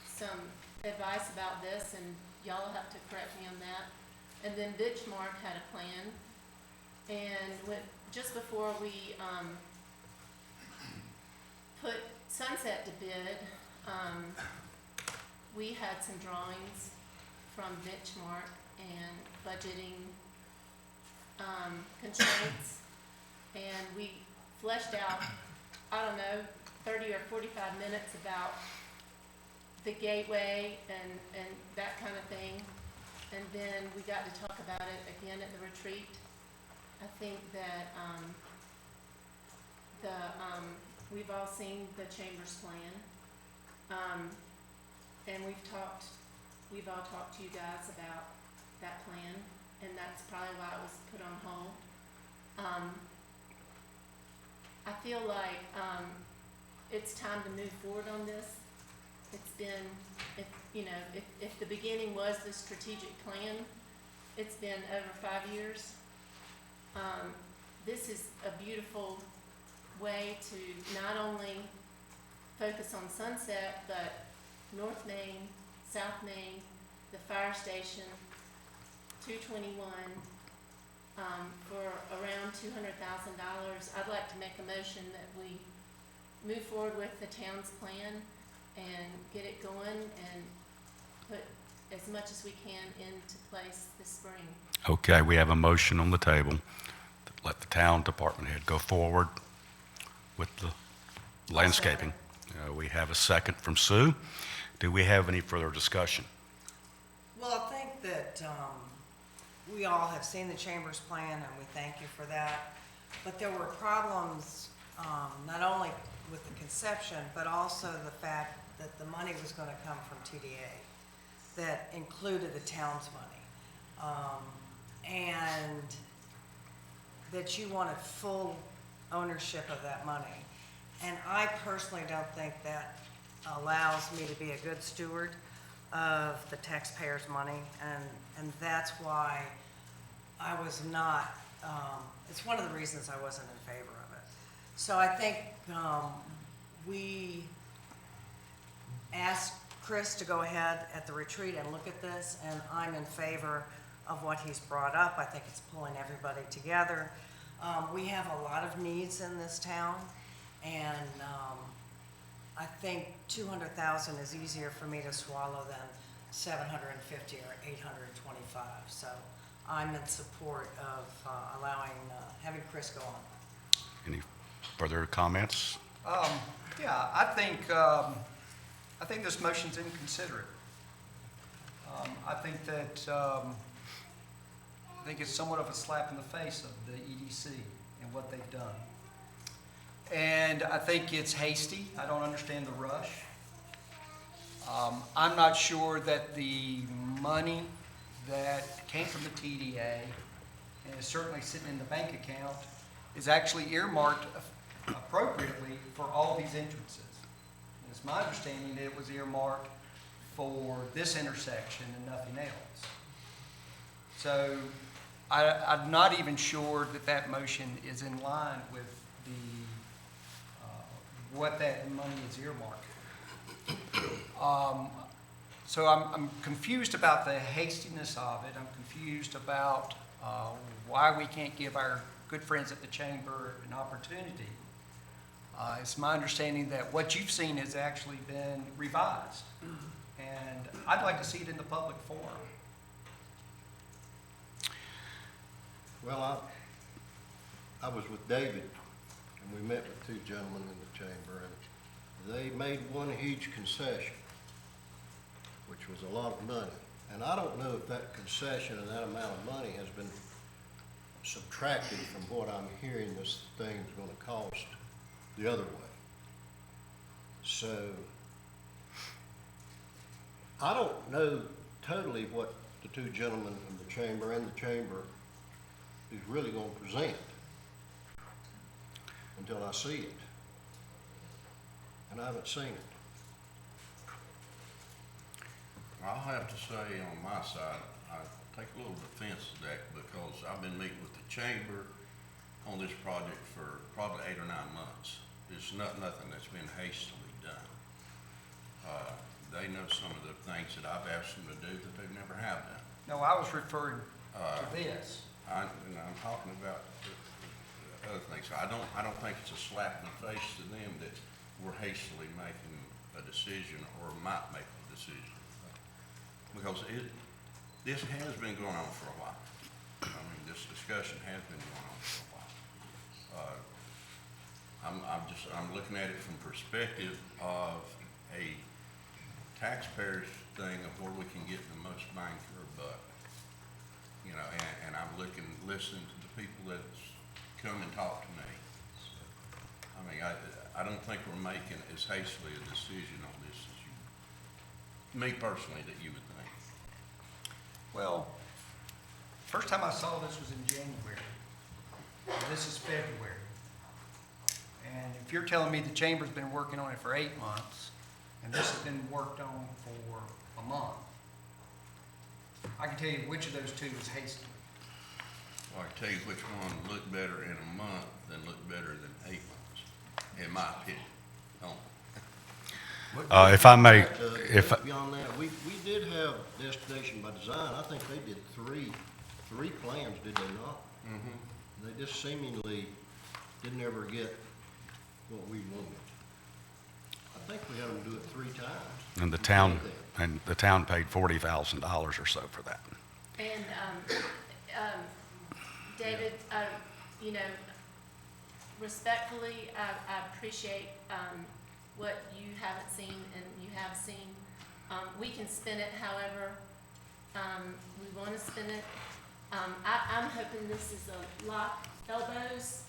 some advice about this, and y'all will have to correct me on that. And then Bitchmark had a plan. And just before we put Sunset to bid, we had some drawings from Bitchmark and budgeting constraints. And we fleshed out, I don't know, 30 or 45 minutes about the gateway and that kind of thing. And then we got to talk about it again at the retreat. I think that we've all seen the Chamber's plan. And we've all talked to you guys about that plan, and that's probably why it was put on hold. I feel like it's time to move forward on this. It's been, if the beginning was the strategic plan, it's been over 5 years. This is a beautiful way to not only focus on Sunset, but North Main, South Main, the fire station, 221, for around $200,000. I'd like to make a motion that we move forward with the town's plan and get it going and put as much as we can into place this spring. Okay, we have a motion on the table to let the town department head go forward with the landscaping. We have a second from Sue. Do we have any further discussion? Well, I think that we all have seen the Chamber's plan, and we thank you for that. But there were problems, not only with the conception, but also the fact that the money was going to come from TDA, that included the town's money, and that you wanted full ownership of that money. And I personally don't think that allows me to be a good steward of the taxpayers' money, and that's why I was not, it's one of the reasons I wasn't in favor of it. So I think we asked Chris to go ahead at the retreat and look at this, and I'm in favor of what he's brought up. I think it's pulling everybody together. We have a lot of needs in this town, and I think 200,000 is easier for me to swallow than 750 or 825. So I'm in support of having Chris go on. Any further comments? Yeah, I think this motion's inconsiderate. I think it's somewhat of a slap in the face of the EDC and what they've done. And I think it's hasty. I don't understand the rush. I'm not sure that the money that came from the TDA and is certainly sitting in the bank account is actually earmarked appropriately for all these entrances. And it's my understanding that it was earmarked for this intersection and nothing else. So I'm not even sure that that motion is in line with the what that money is earmarked for. So I'm confused about the hastiness of it. I'm confused about why we can't give our good friends at the Chamber an opportunity. It's my understanding that what you've seen has actually been revised, and I'd like to see it in the public forum. Well, I was with David, and we met with two gentlemen in the Chamber, and they made one huge concession, which was a lot of money. And I don't know if that concession and that amount of money has been subtracted from what I'm hearing this thing's gonna cost the other way. So I don't know totally what the two gentlemen from the Chamber and the Chamber is really gonna present until I see it. And I haven't seen it. I'll have to say on my side, I take a little defense to that because I've been meeting with the chamber on this project for probably 8 or 9 months. It's nothing that's been hastily done. They know some of the things that I've asked them to do that they've never have done. No, I was referring to this. And I'm talking about the other things. I don't think it's a slap in the face to them that we're hastily making a decision or might make a decision. Because this has been going on for a while. I mean, this discussion has been going on for a while. I'm looking at it from perspective of a taxpayer's thing of where we can get the most bang for a buck. You know, and I'm listening to the people that's come and talk to me. I mean, I don't think we're making as hastily a decision on this as me personally, that you would think. Well, first time I saw this was in January. This is February. And if you're telling me the chamber's been working on it for 8 months, and this has been worked on for a month, I can tell you which of those two is hasty. Well, I can tell you which one looked better in a month than looked better than 8 months, in my opinion. If I may, Beyond that, we did have Destination by Design. I think they did three plans, did they not? Mm-hmm. They just seemingly didn't ever get what we wanted. I think we had them do it 3 times. and the town paid $40,000 or so for that. And, David, you know, respectfully, I appreciate, what you haven't seen and you have seen. We can spin it however, we want to spin it. I'm hoping this is a lock elbows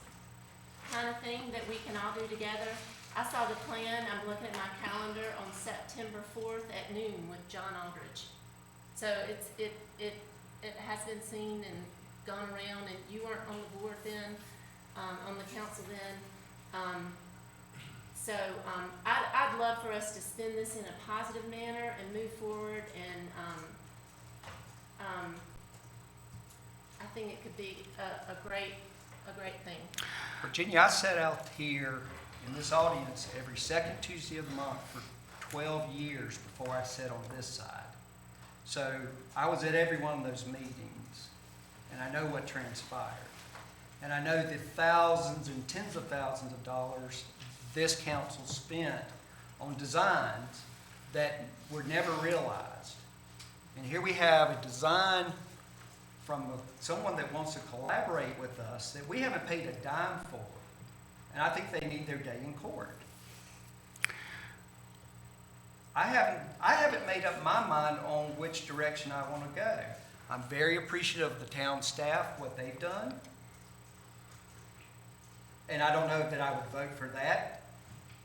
kind of thing that we can all do together. I saw the plan, I'm looking at my calendar on September 4th at noon with John Aldridge. So it has been seen and gone around, and you weren't on the board then, on the council then. I'd love for us to spin this in a positive manner and move forward, and I think it could be a great thing. Virginia, I sat out here in this audience every second Tuesday of the month for 12 years before I sat on this side. So I was at every one of those meetings, and I know what transpired. And I know the thousands and tens of thousands of dollars this council spent on designs that were never realized. And here we have a design from someone that wants to collaborate with us that we haven't paid a dime for. And I think they need their day in court. I haven't made up my mind on which direction I want to go. I'm very appreciative of the town staff, what they've done. And I don't know that I would vote for that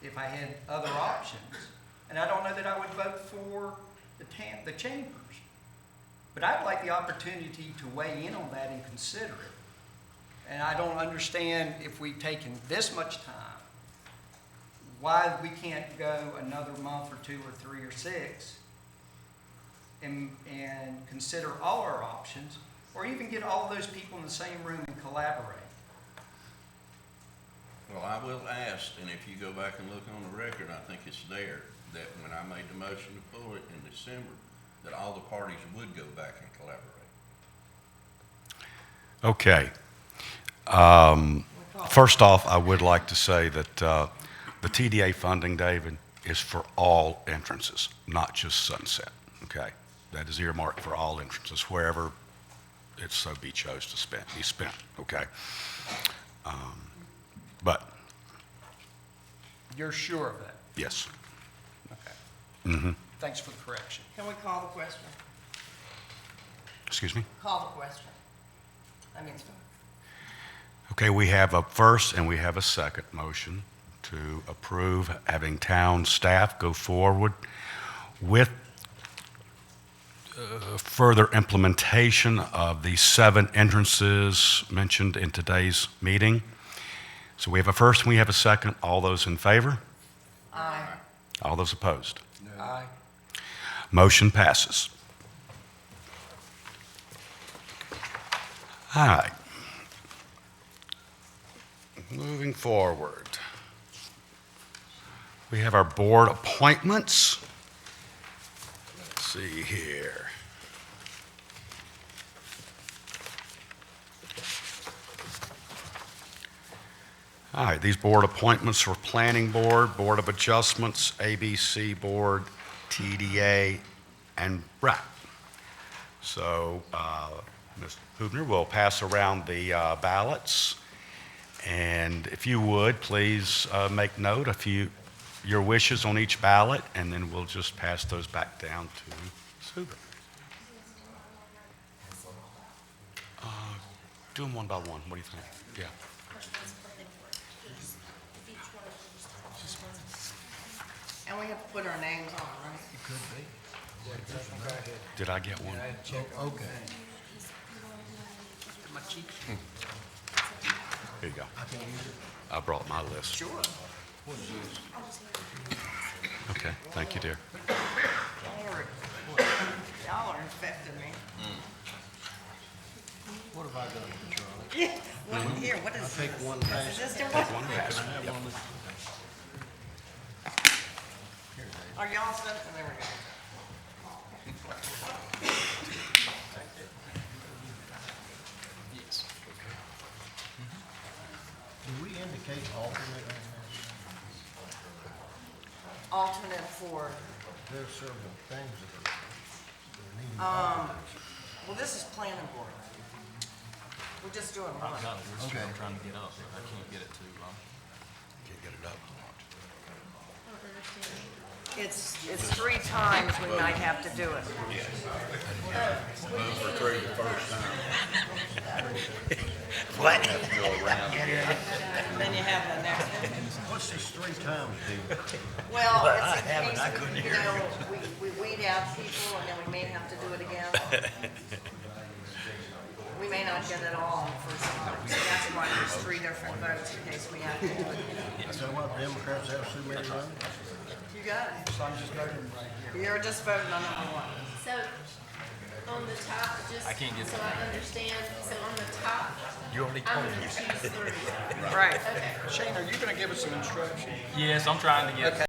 if I had other options. And I don't know that I would vote for the chambers. But I'd like the opportunity to weigh in on that and consider it. And I don't understand, if we've taken this much time, why we can't go another month or 2 or 3 or 6 and consider all our options, or even get all those people in the same room and collaborate. Well, I will ask, and if you go back and look on the record, I think it's there, that when I made the motion to pull it in December, that all the parties would go back and collaborate. Okay. First off, I would like to say that the TDA funding, David, is for all entrances, not just Sunset, okay? That is earmarked for all entrances, wherever it so be chose to be spent, okay? But, You're sure of that? yes. Okay. Mm-hmm. Thanks for the correction. Can we call the question? Excuse me? Call the question. That means vote. Okay, we have a first and we have a second motion to approve having town staff go forward with further implementation of the 7 entrances mentioned in today's meeting. So we have a first and we have a second. All those in favor? Aye. All those opposed? Aye. Motion passes. All right. Moving forward. We have our board appointments. Let's see here. All right, these board appointments for Planning Board, Board of Adjustments, ABC Board, TDA, and RAC. So, Ms. Hubner will pass around the ballots, and if you would, please make note of your wishes on each ballot, and then we'll just pass those back down to Ms. Hubner. Do them one by one. What do you think? Yeah. And we have to put our names on, right? Did I get one? Okay. My cheek. Here you go. I brought my list. Sure. Okay, thank you, dear. Y'all are infecting me. What have I done, Charlie? Yeah. Well, here, what is Take this? one Is pass. this different? Are y'all set? There we go. Do we indicate alternate on this? Alternate for, There's several things that are needed. well, this is planning board. We're just doing one. Okay. Can't get it up. It's 3 times we might have to do it. Then you have the next one. What's this 3 times do? Well, it's in case, you know, we weed out people and then we may have to do it again. We may not get it all in the first time. So that's why there's 3 different votes in case we have to do it again. So what, Democrats have so many running? You got it. So I'm just voting right here. You're just voting on number 1. So, on the top, just so I understand, so on the top, I'm gonna choose 3. Right. Shane, are you gonna give us some instruction? Yes, I'm trying to get